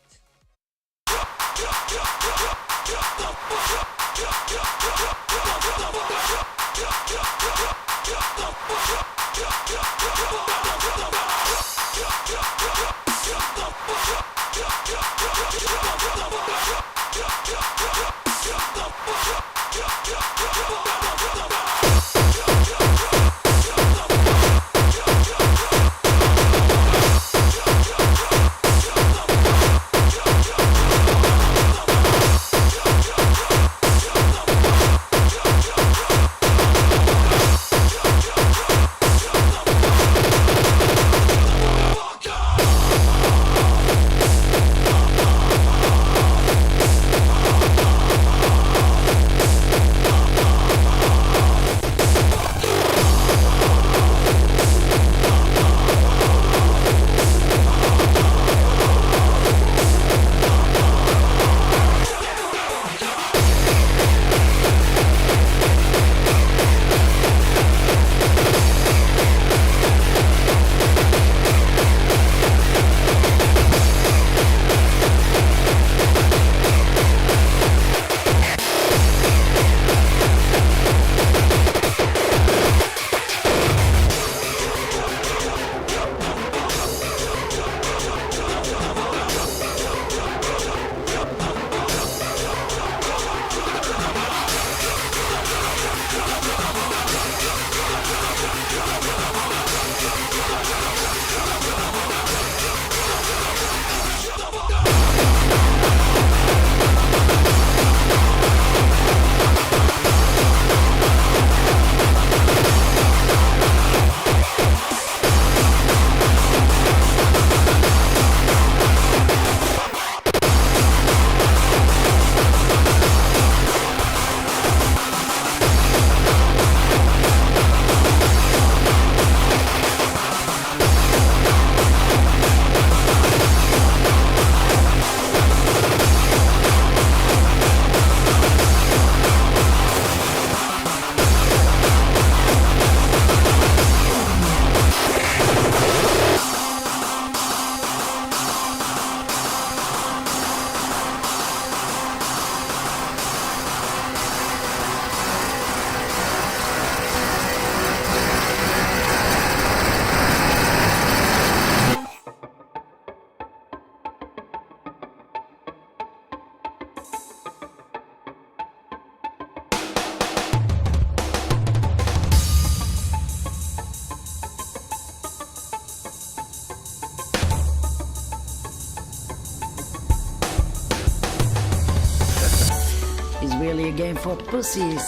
really a game for pussies.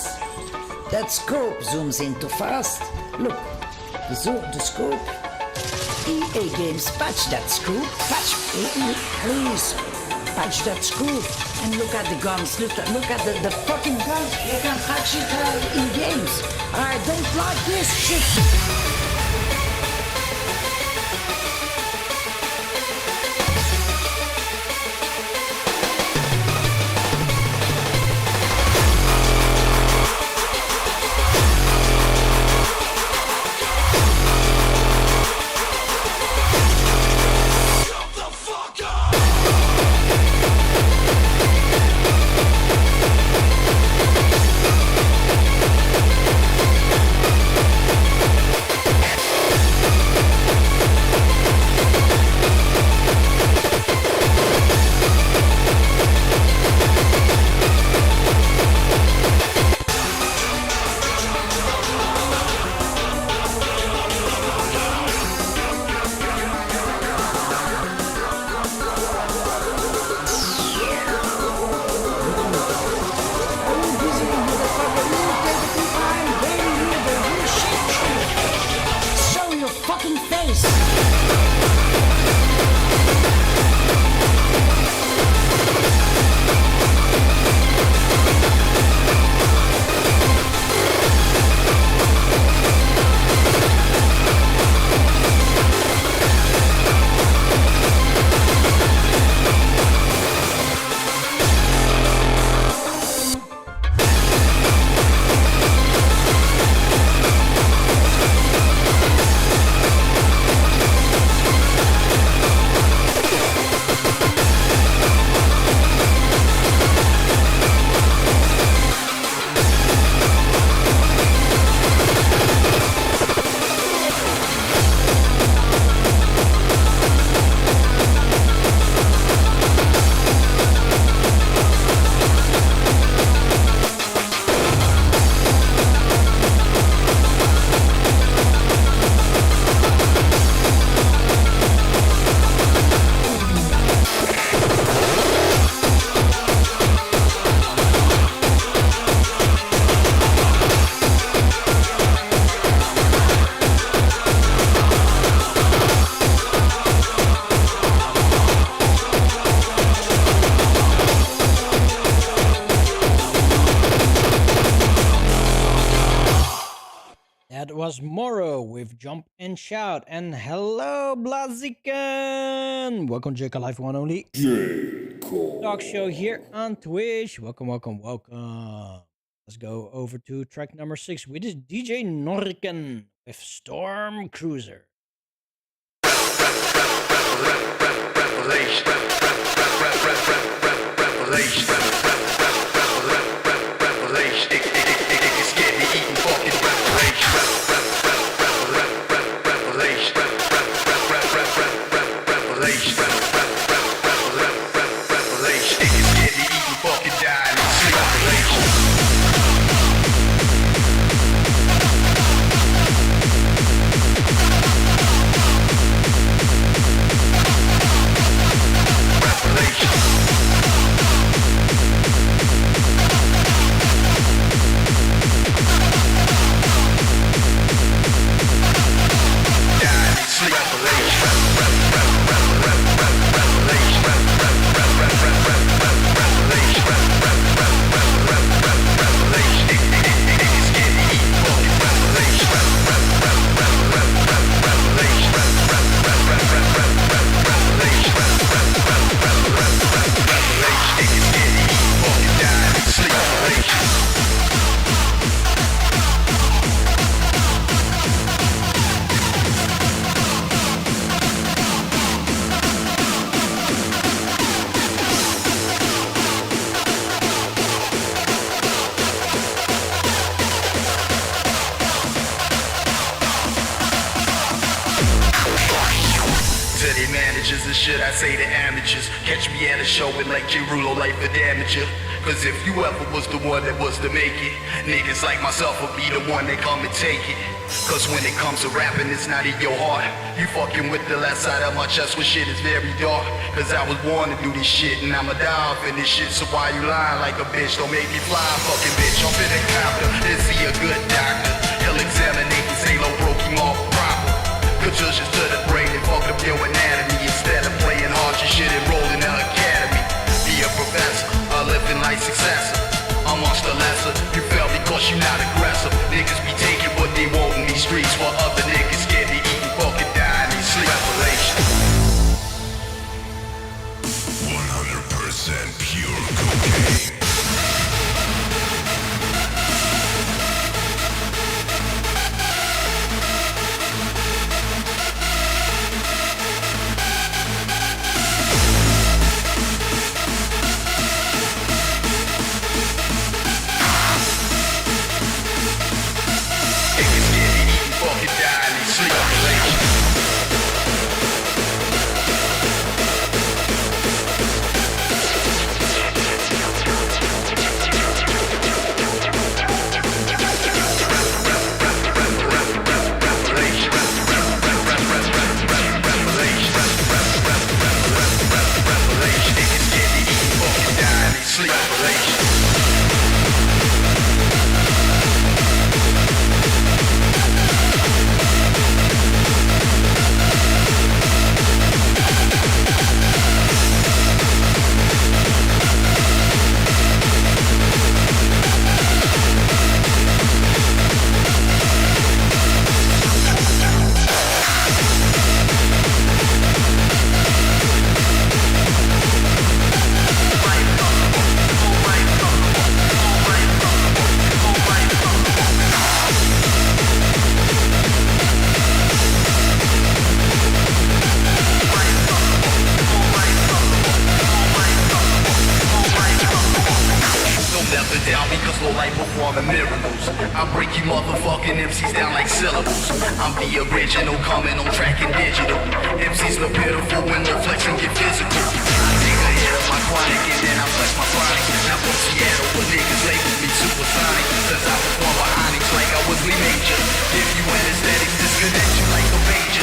That scope zooms in too fast. Look, the scope. EA Games, patch that scoop. Patch, please. Patch that scoop. And look at the guns. Look at the fucking guns. You can patch it in games. I don't like this shit. That was Moro with Jump and Shout. And hello, Blaziken! Welcome, JK Live One Only. Talk show here on Twitch. Welcome. Let's go over to track number 6 with DJ Norken with Storm Cruiser. should I say to amateurs? Catch me at a show with like J-Rulo, life for damager. Cause if you ever was the one that was to make it, niggas like myself will be the one that come and take it. Cause when it comes to rapping, it's not in your heart. You fucking with the left side of my chest when shit is very dark. Cause I was born to do this shit and I'ma die off in this shit. So why you lying like a bitch? Don't make me fly, fucking bitch. I'm in a copter, is he a good doctor? He'll examine and say low broke him off proper. Contusions to the brain and fuck up your anatomy. Instead of playing hard, you should enroll in the academy. Be a professor, a living life successor. Amongst the lesser, you fail because you not aggressive. Niggas be taking what they want in these streets, while other niggas get to eat and fucking die in these sleep. Revelation. 100% pure cocaine. I'm the original, coming on track and digital. MCs look pitiful when no flexing get physical. I take a hit of my chronic and then I flex my chronic. Now from Seattle, where niggas label me supersonic. Cause I perform bionics like I was Lee Major. Give you anesthetics, disconnect you like a pager.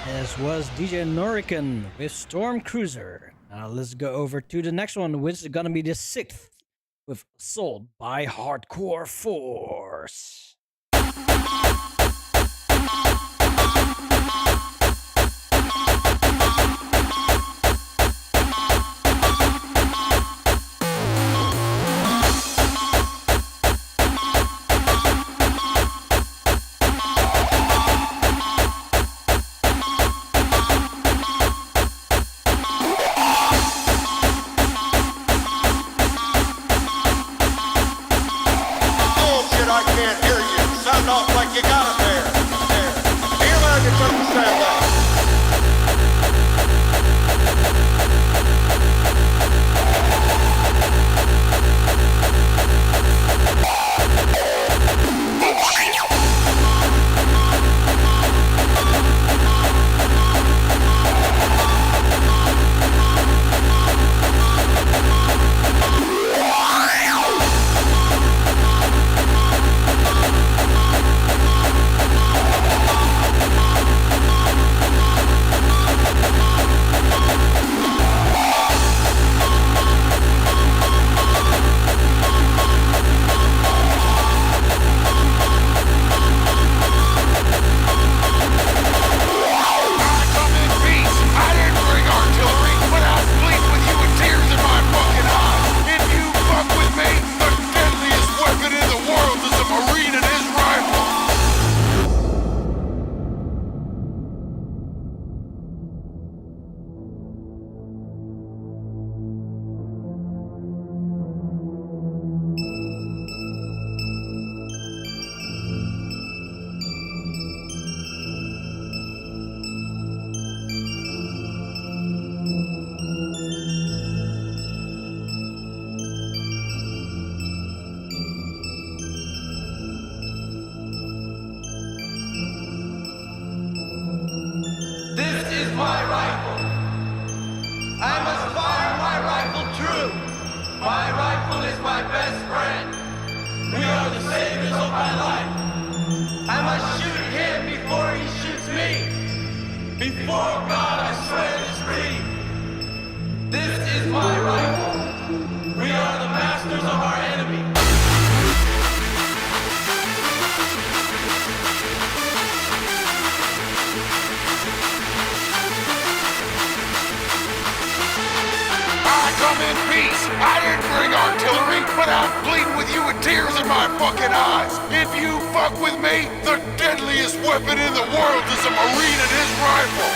This was DJ Norican with Storm Cruiser. Now let's go over to the next one, which is gonna be the 6th with Assault by Hardcore Force. Bullshit, I can't hear you. Sound off like you got it there. There. The Americans understand that. I come in peace. I didn't bring artillery, but I'll sleep with you with tears in my fucking eyes. If you fuck with me, the deadliest weapon in the world is a Marine and his rifle. This is my rifle. I must fire my rifle true. My rifle is my best friend. We are the saviors of my life. I must shoot him before he shoots me. Before God, I swear this creed. This is my rifle. We are the masters of our enemy. I come in peace. I didn't bring artillery, but I'll plead with you with tears in my fucking eyes. If you fuck with me, the deadliest weapon in the world is a Marine and his rifle.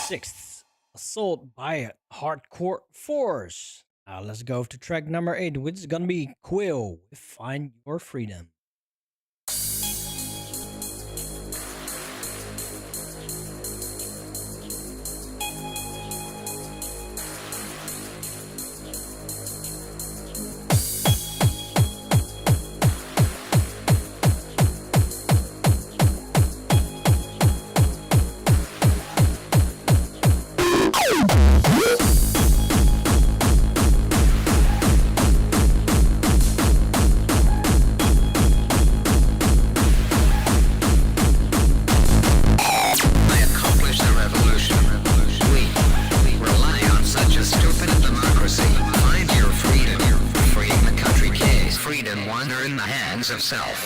6th, Assault by Hardcore Force. Now let's go to track number 8, which is gonna be Quill with Find Your Freedom. Of self.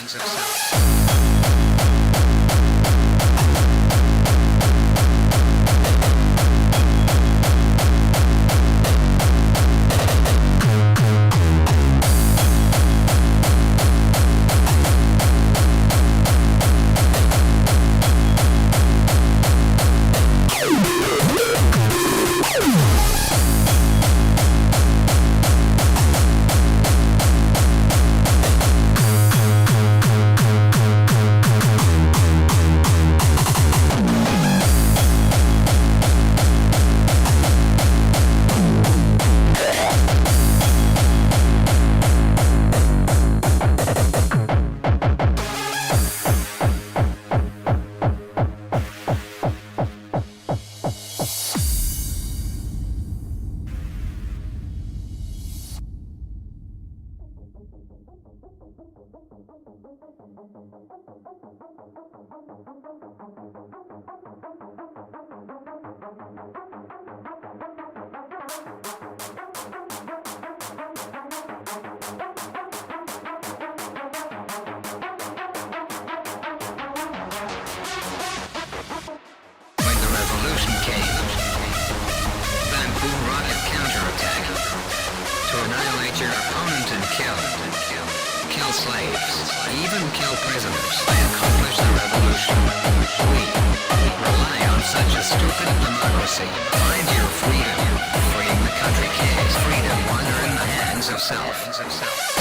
Of self.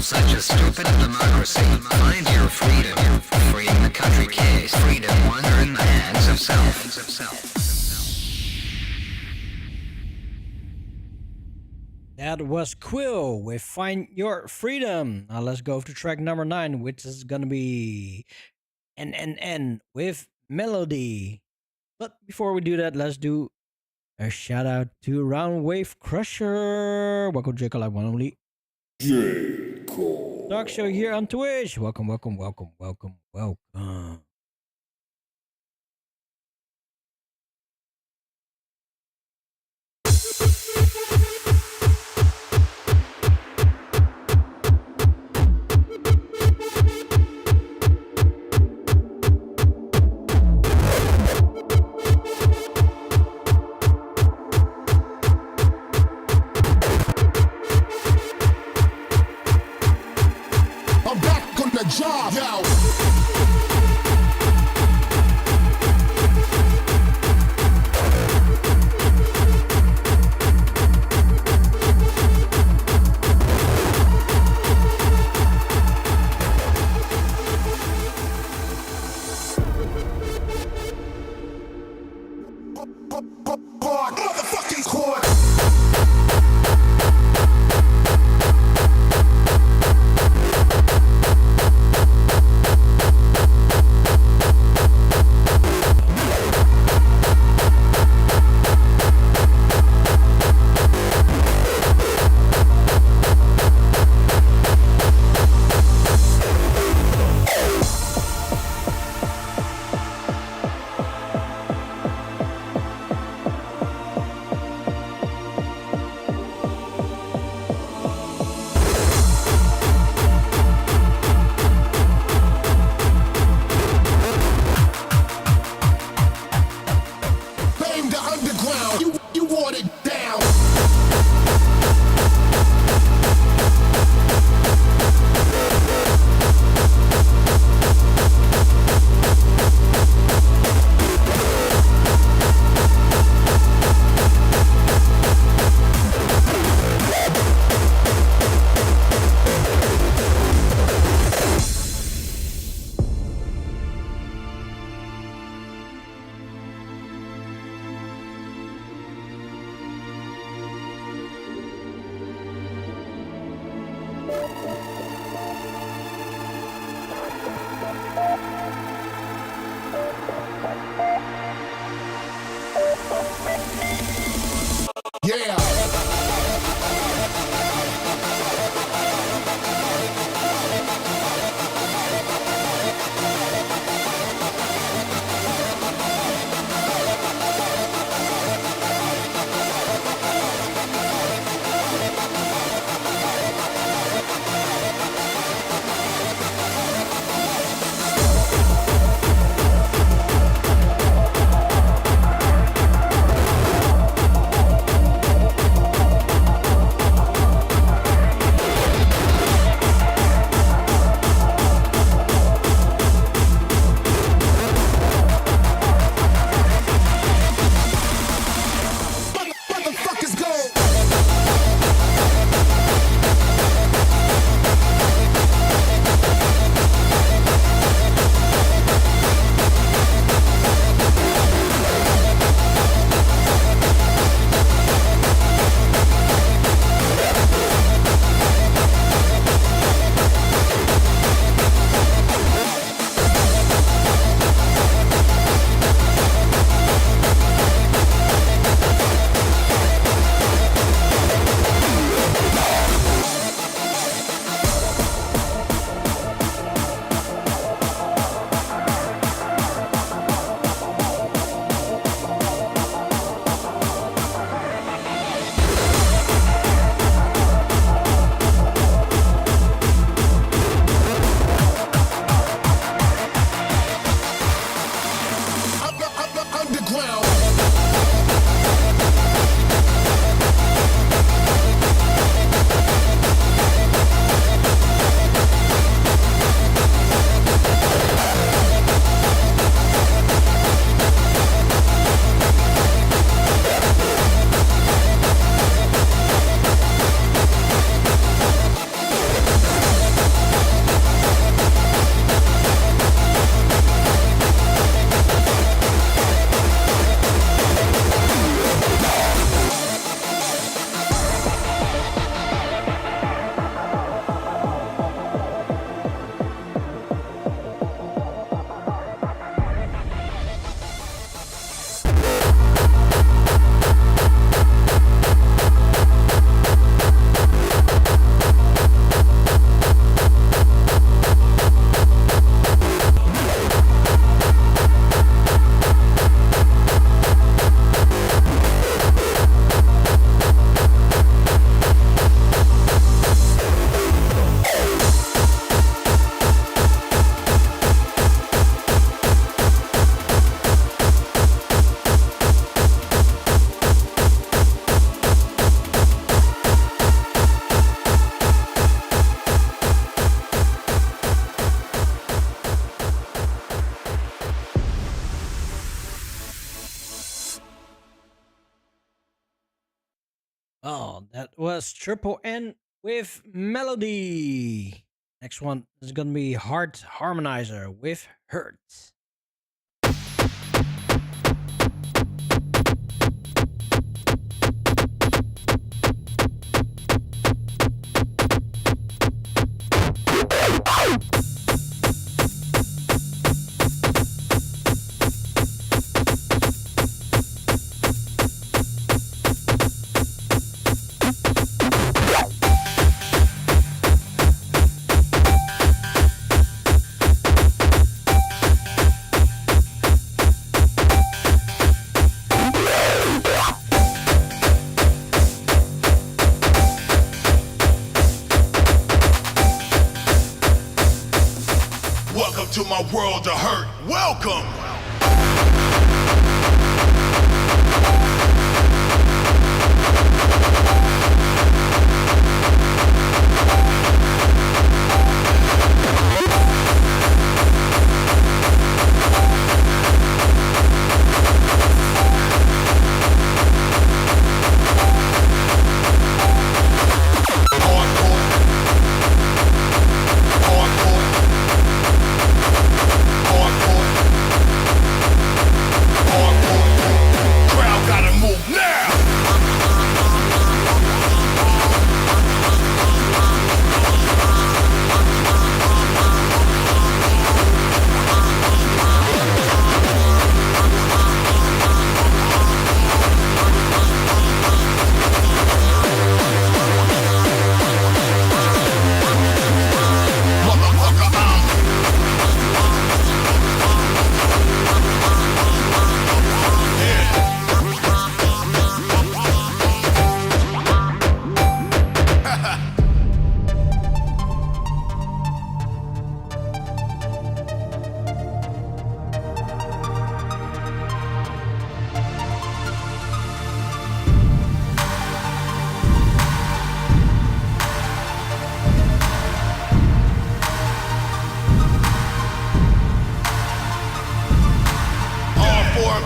such a stupid democracy. Find your freedom. Freeing the country case. Freedom wonder in the hands of self. That was Quill with Find Your Freedom. Now let's go to track number 9, which is gonna be NNN with Melody. But before we do that, let's do a shout out to Round Wave Crusher. Welcome to JSH001 only. Talk show here on Twitch. Welcome. I'm back on the job, yo. Motherfucking court. was Triple N with Melody. Next one is gonna be Heart Harmonizer with Hurt. Welcome to my world of hurt. Welcome!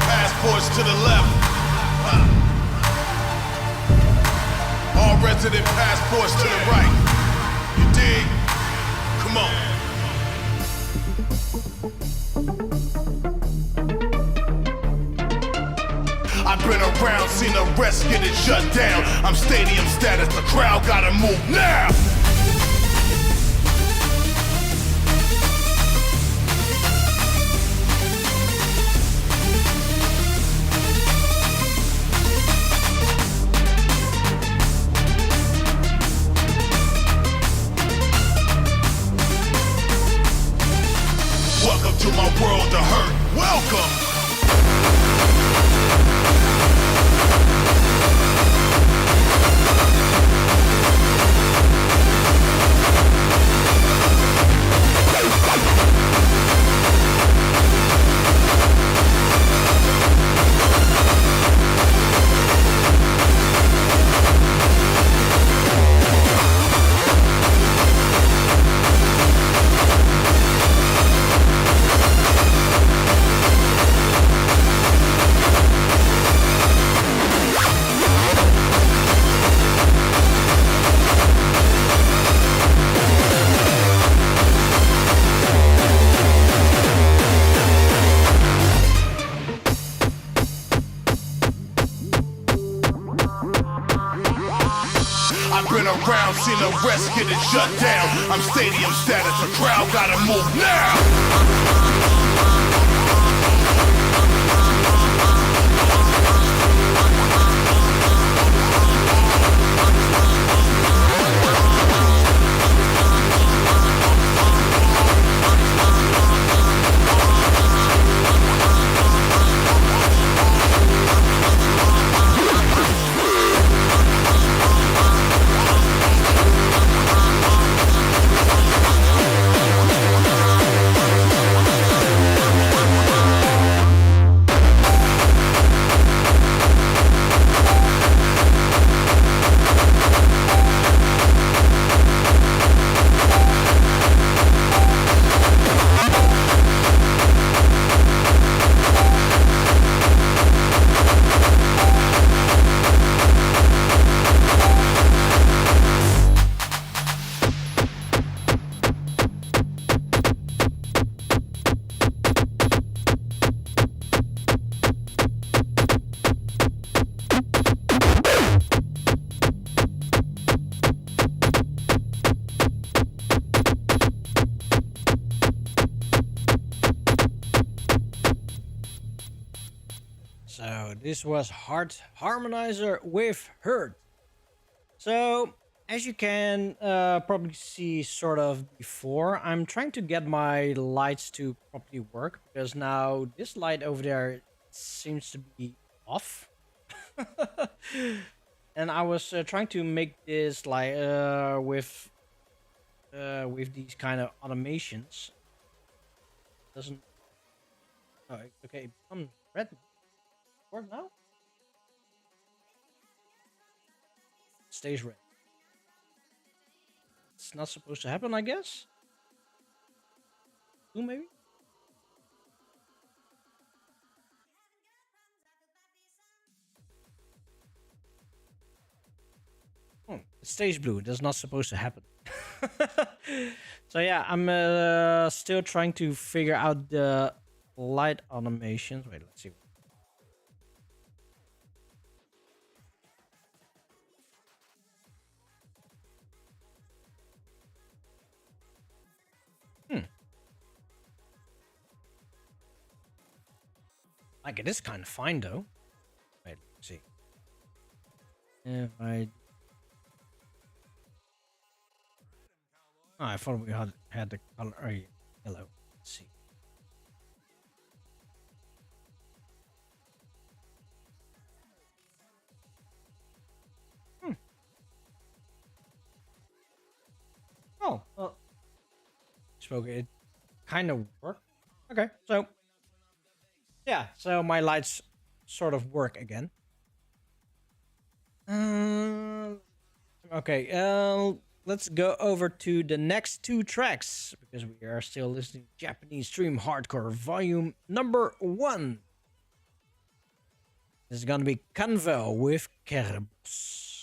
Passports to the left. All resident passports to the right. You dig? Come on. I've been around, seen arrests get it shut down. I'm stadium status, the crowd gotta move now. Welcome to my world of hurt. Welcome. I've been around, seen arrests get it shut down. I'm stadium status, the crowd gotta move now. So this was Heart Harmonizer with Hurt. So as you can probably see sort of before, I'm trying to get my lights to properly work because now this light over there seems to be off. And I was trying to make this like with these kind of automations. Doesn't. Oh, okay. It becomes red. Work now. Stays red. It's not supposed to happen, I guess. Blue, maybe. It stays blue. That's not supposed to happen. So yeah, I'm still trying to figure out the light animations. Wait, let's see. Like, it is kind of fine though. Wait, let's see. If I... Oh, I thought we had the color yellow. Let's see. Oh, well. Spoke it kind of worked. Okay, so yeah, so my lights sort of work again. Okay, let's go over to the next two tracks because we are still listening to Japanese Stream Hardcore Volume number 1. This is gonna be Canvel with Kerbos.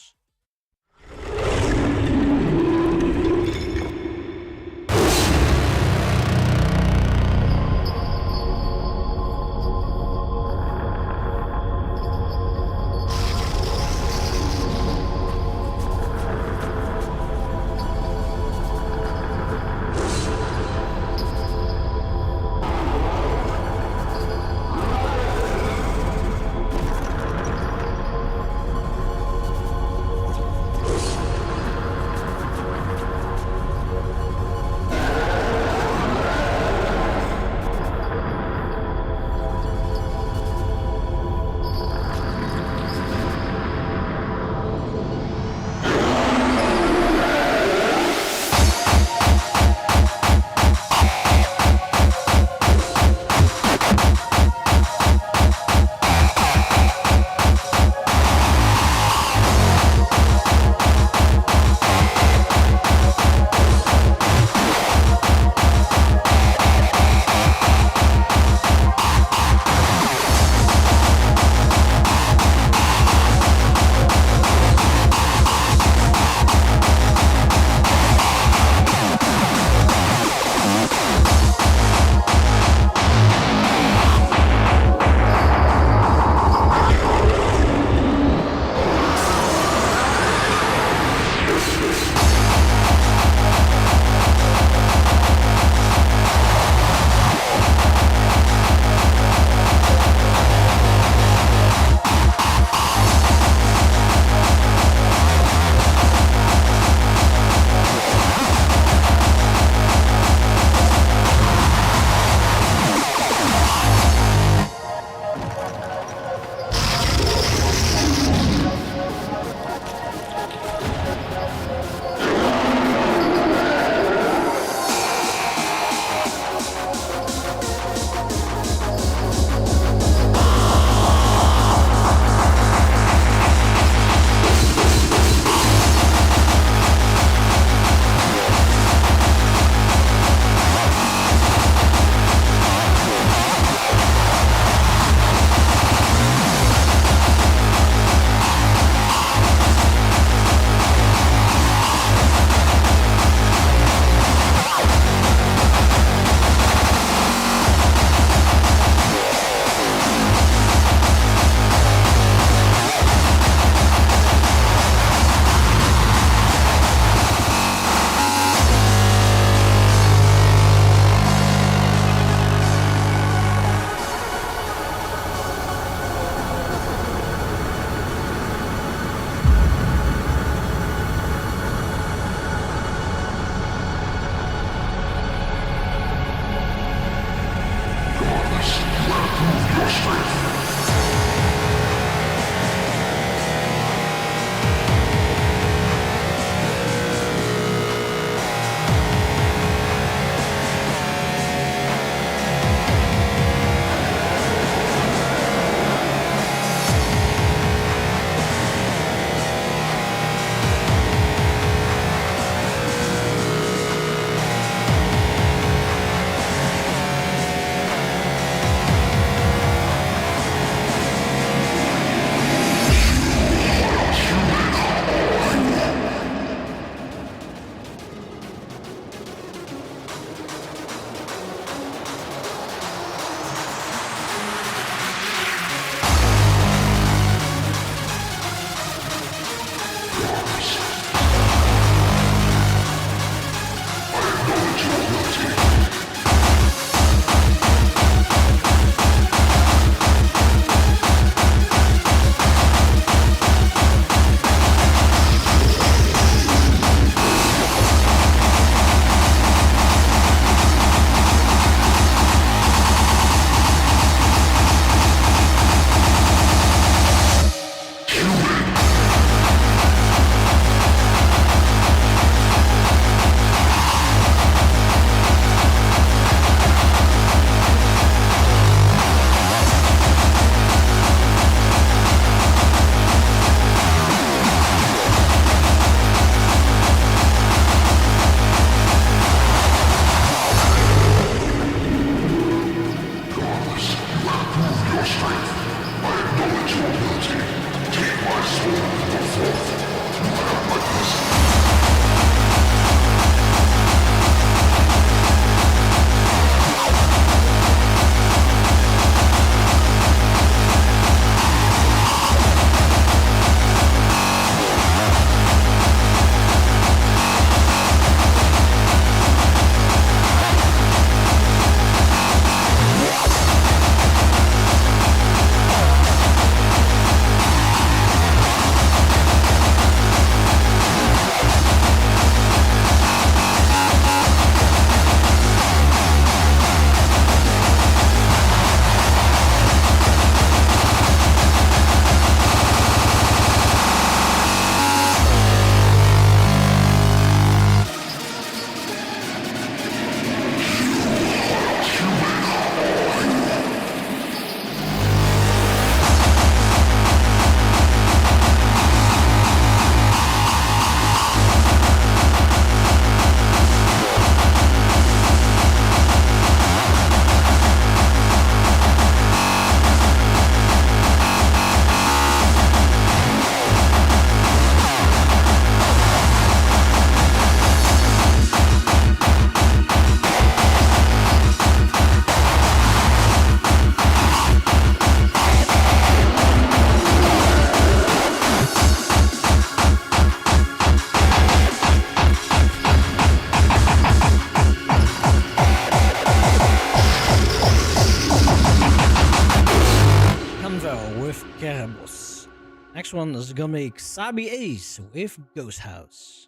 next one is gonna be Xabi Ace with Ghost House.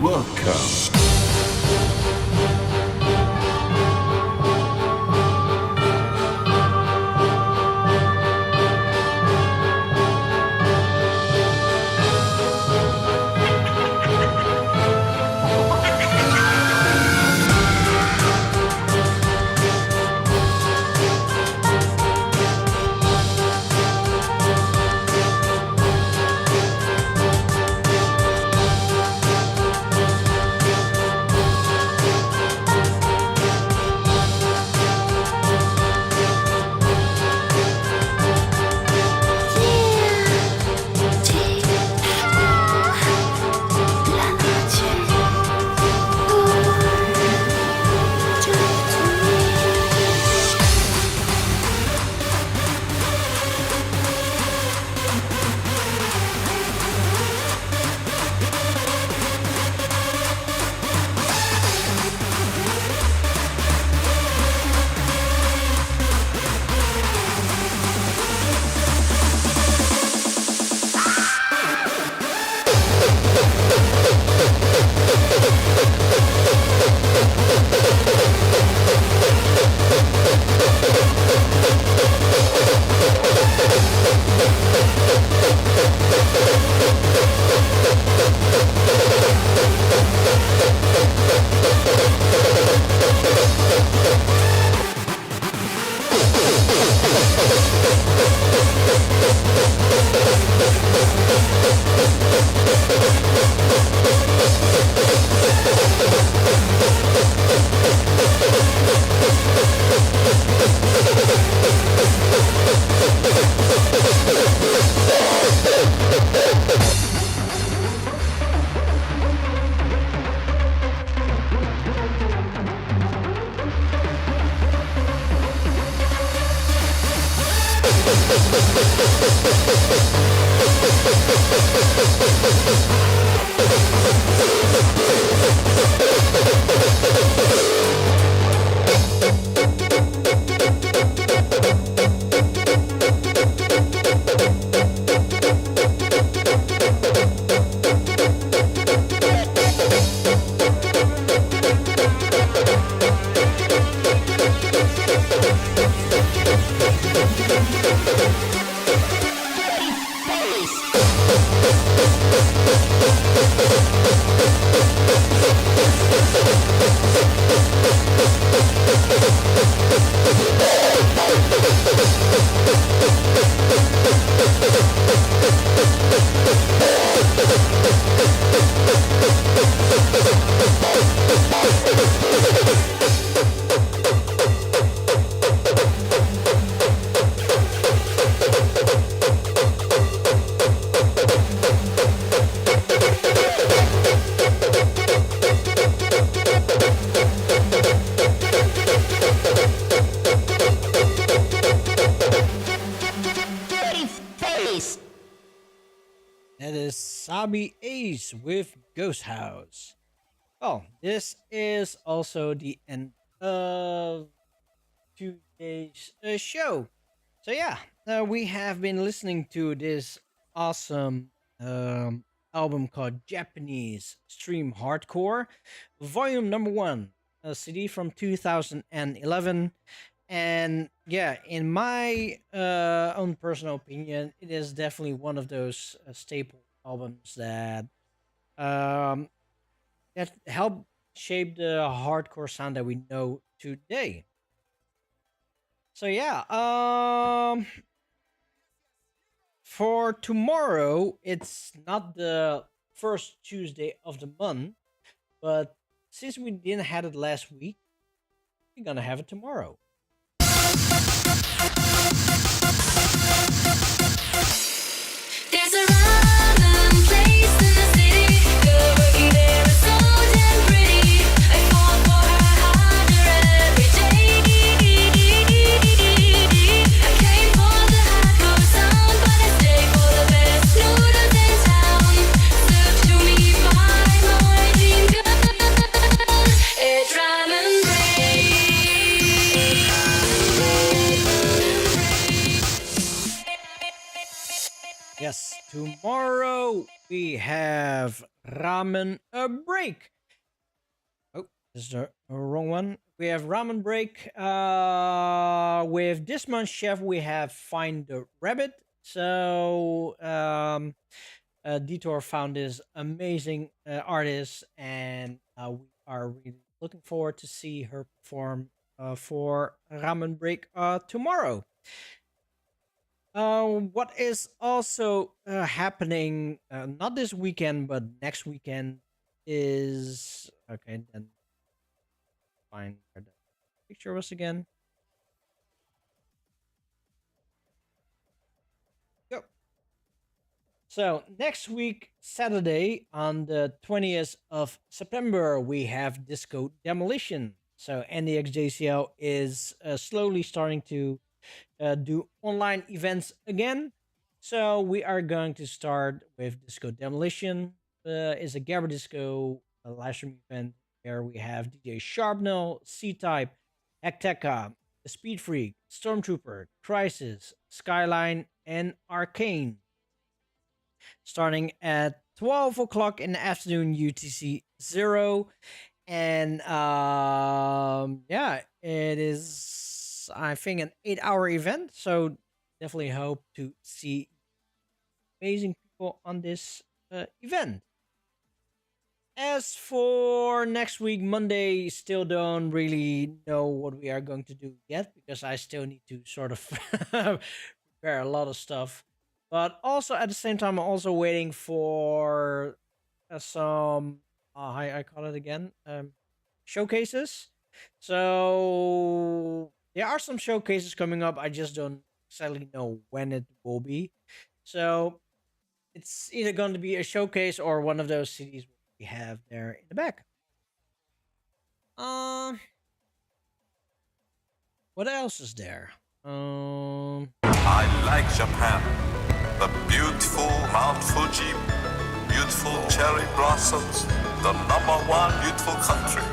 Welcome. Wasabi Ace with Ghost House. Well, this is also the end of today's show. So yeah, we have been listening to this awesome album called Japanese Stream Hardcore, Volume 1, a CD from 2011. And yeah, in my own personal opinion, it is definitely one of those staple albums um, that helped shape the hardcore sound that we know today. So yeah, for tomorrow, it's not the first Tuesday of the month, but since we didn't have it last week, we're gonna have it tomorrow. There's a random place in the city. Girl working there is so damn pretty. I fall for her harder every day. I came for the hardcore sound, but I stay for the best noodles in town. Served to me by my dream girl. It's ramen break. Yes, tomorrow we have ramen break. Oh, this is the wrong one. We have ramen break. With this month's chef, we have Find the Rabbit. So, Detour found this amazing artist, and we are really looking forward to see her perform for ramen break tomorrow. What is also happening, not this weekend, but next weekend, is okay. Then find where the picture was again. Go. So next week, Saturday, on the 20th of September, we have Disco Demolition. So NDXJCL is slowly starting to do online events again. So we are going to start with Disco Demolition. Is a Gabber Disco live stream event where we have DJ Sharpnel, C-Type, Hecteca, The Speed Freak, Stormtrooper, Crisis, Skyline, and Arcane. Starting at 12 o'clock in the afternoon UTC 0. And yeah, it is, I think, an 8-hour event. So definitely hope to see amazing people on this event. As for next week, Monday, still don't really know what we are going to do yet because I still need to sort of prepare a lot of stuff. But also at the same time, I'm also waiting for some, I call it again, showcases. So there are some showcases coming up. I just don't exactly know when it will be. So it's either going to be a showcase or one of those CDs we have there in the back. What else is there? I like Japan. The beautiful Mount Fuji, beautiful cherry blossoms, the #1 beautiful country.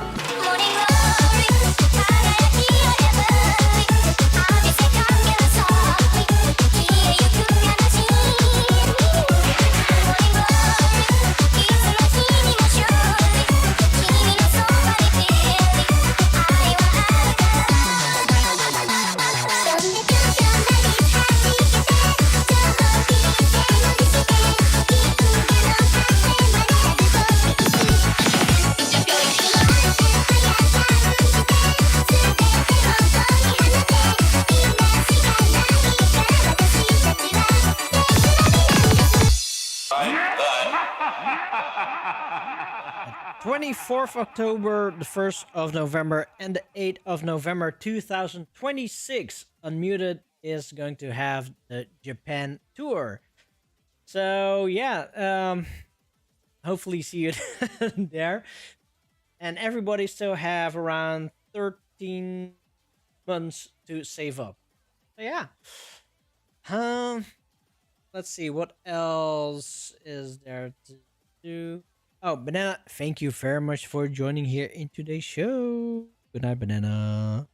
October, the 1st of November, and the 8th of November 2026, Unmuted is going to have the Japan tour. So yeah, hopefully see you there. And everybody still have around 13 months to save up. So yeah. let's see what else is there to do. Oh, Banana, thank you very much for joining here in today's show. Good night, Banana.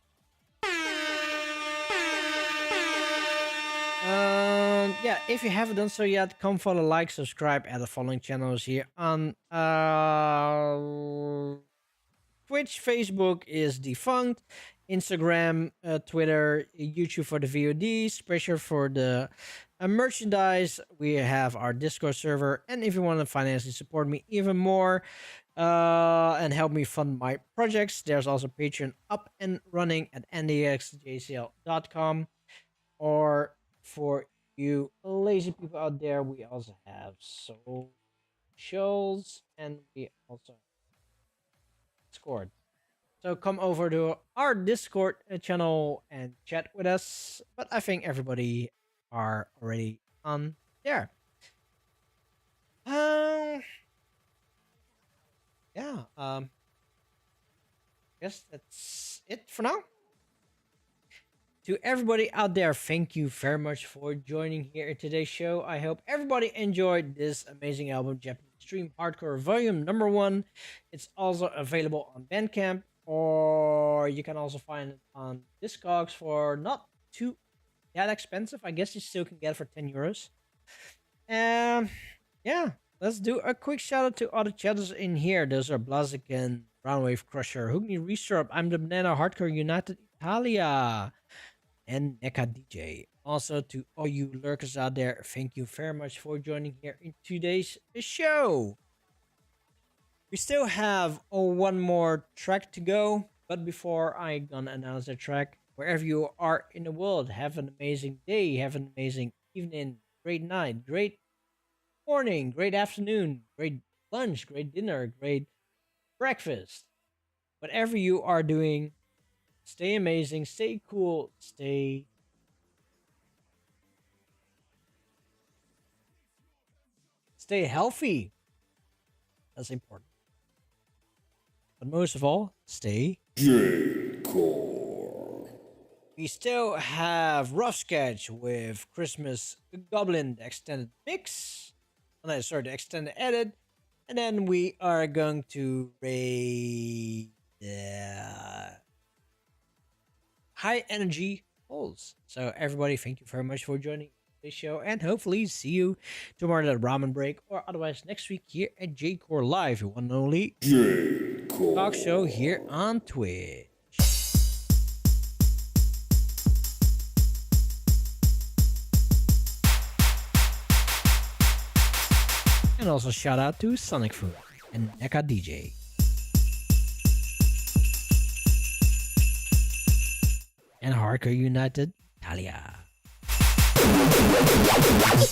Yeah, if you haven't done so yet, come follow, like, subscribe at the following channels here on Twitch. Facebook is defunct. Instagram, Twitter, YouTube for the VODs, Spreadshirt for the merchandise. We have our Discord server, and if you want to financially support me even more and help me fund my projects, there's also Patreon up and running at NDXJCL.com. Or for you lazy people out there, we also have socials, and we also Discord. So come over to our Discord channel and chat with us. But I think everybody are already on there. Yeah. Guess that's it for now. To everybody out there, thank you very much for joining here in today's show. I hope everybody enjoyed this amazing album, Japanese Stream Hardcore Volume Number 1. It's also available on Bandcamp, or you can also find it on Discogs for not too that expensive. I guess you still can get it for 10 euros. Yeah, let's do a quick shout out to all the chatters in here. Those are Blaziken, Brownwave Crusher, Hoogny Resorb, I'm the Banana, Hardcore United Italia, and Neka DJ. Also to all you lurkers out there, thank you very much for joining here in today's show. We still have one more track to go, but before I gonna announce the track, wherever you are in the world, have an amazing day, have an amazing evening, great night, great morning, great afternoon, great lunch, great dinner, great breakfast. Whatever you are doing, stay amazing, stay cool, stay healthy. That's important. But most of all, stay J-Core. We still have Rough Sketch with Christmas Goblin the extended mix. The extended edit. And then we are going to raid High Energy Holes. So everybody, thank you very much for joining this show, and hopefully see you tomorrow at Ramen Break, or otherwise next week here at J-Core Live, your one and only J-Core talk show here on Twitch. And also shout out to Sonic Food and Neka DJ. And Hardcore United Italia. Merry Christmas!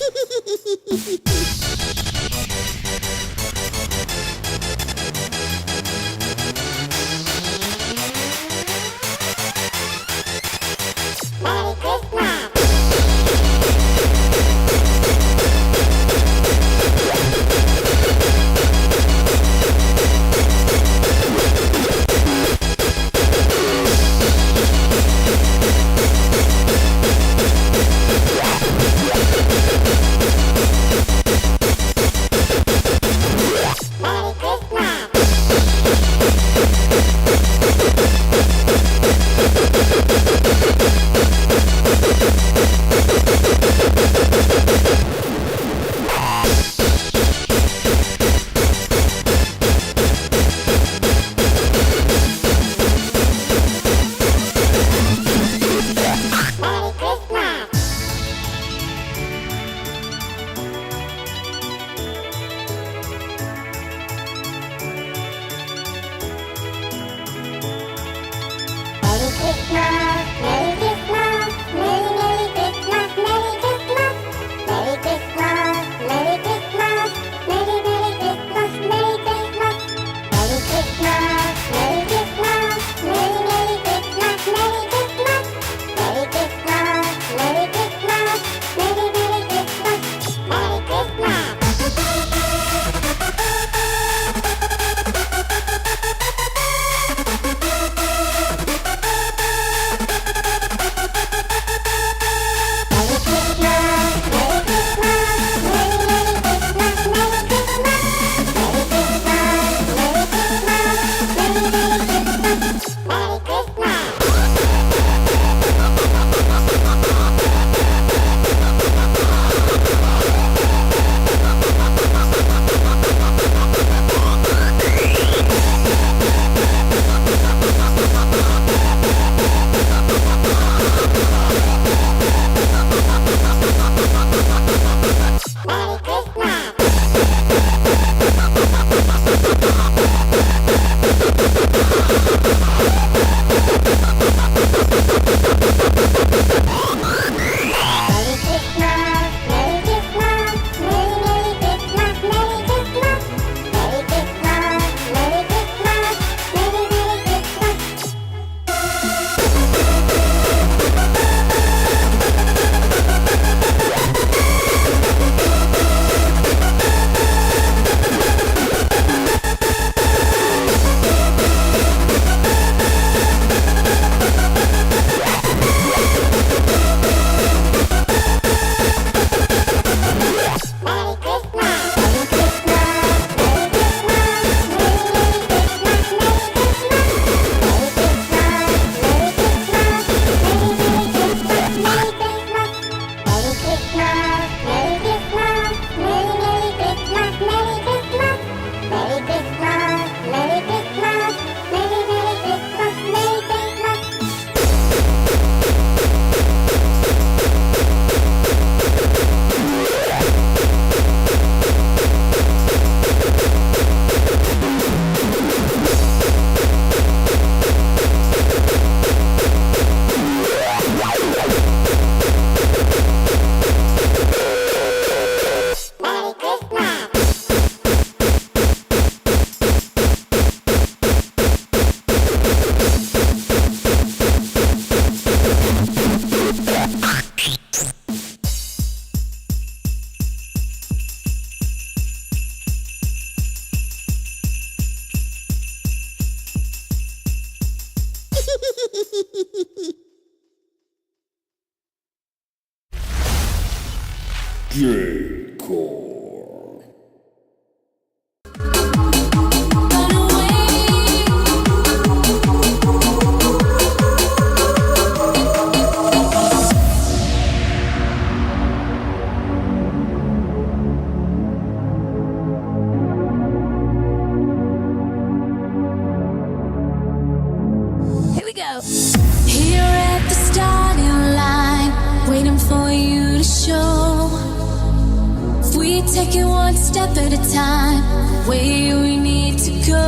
take it one step at a time, where we need to go.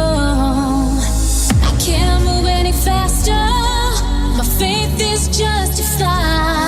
I can't move any faster, my faith is justified.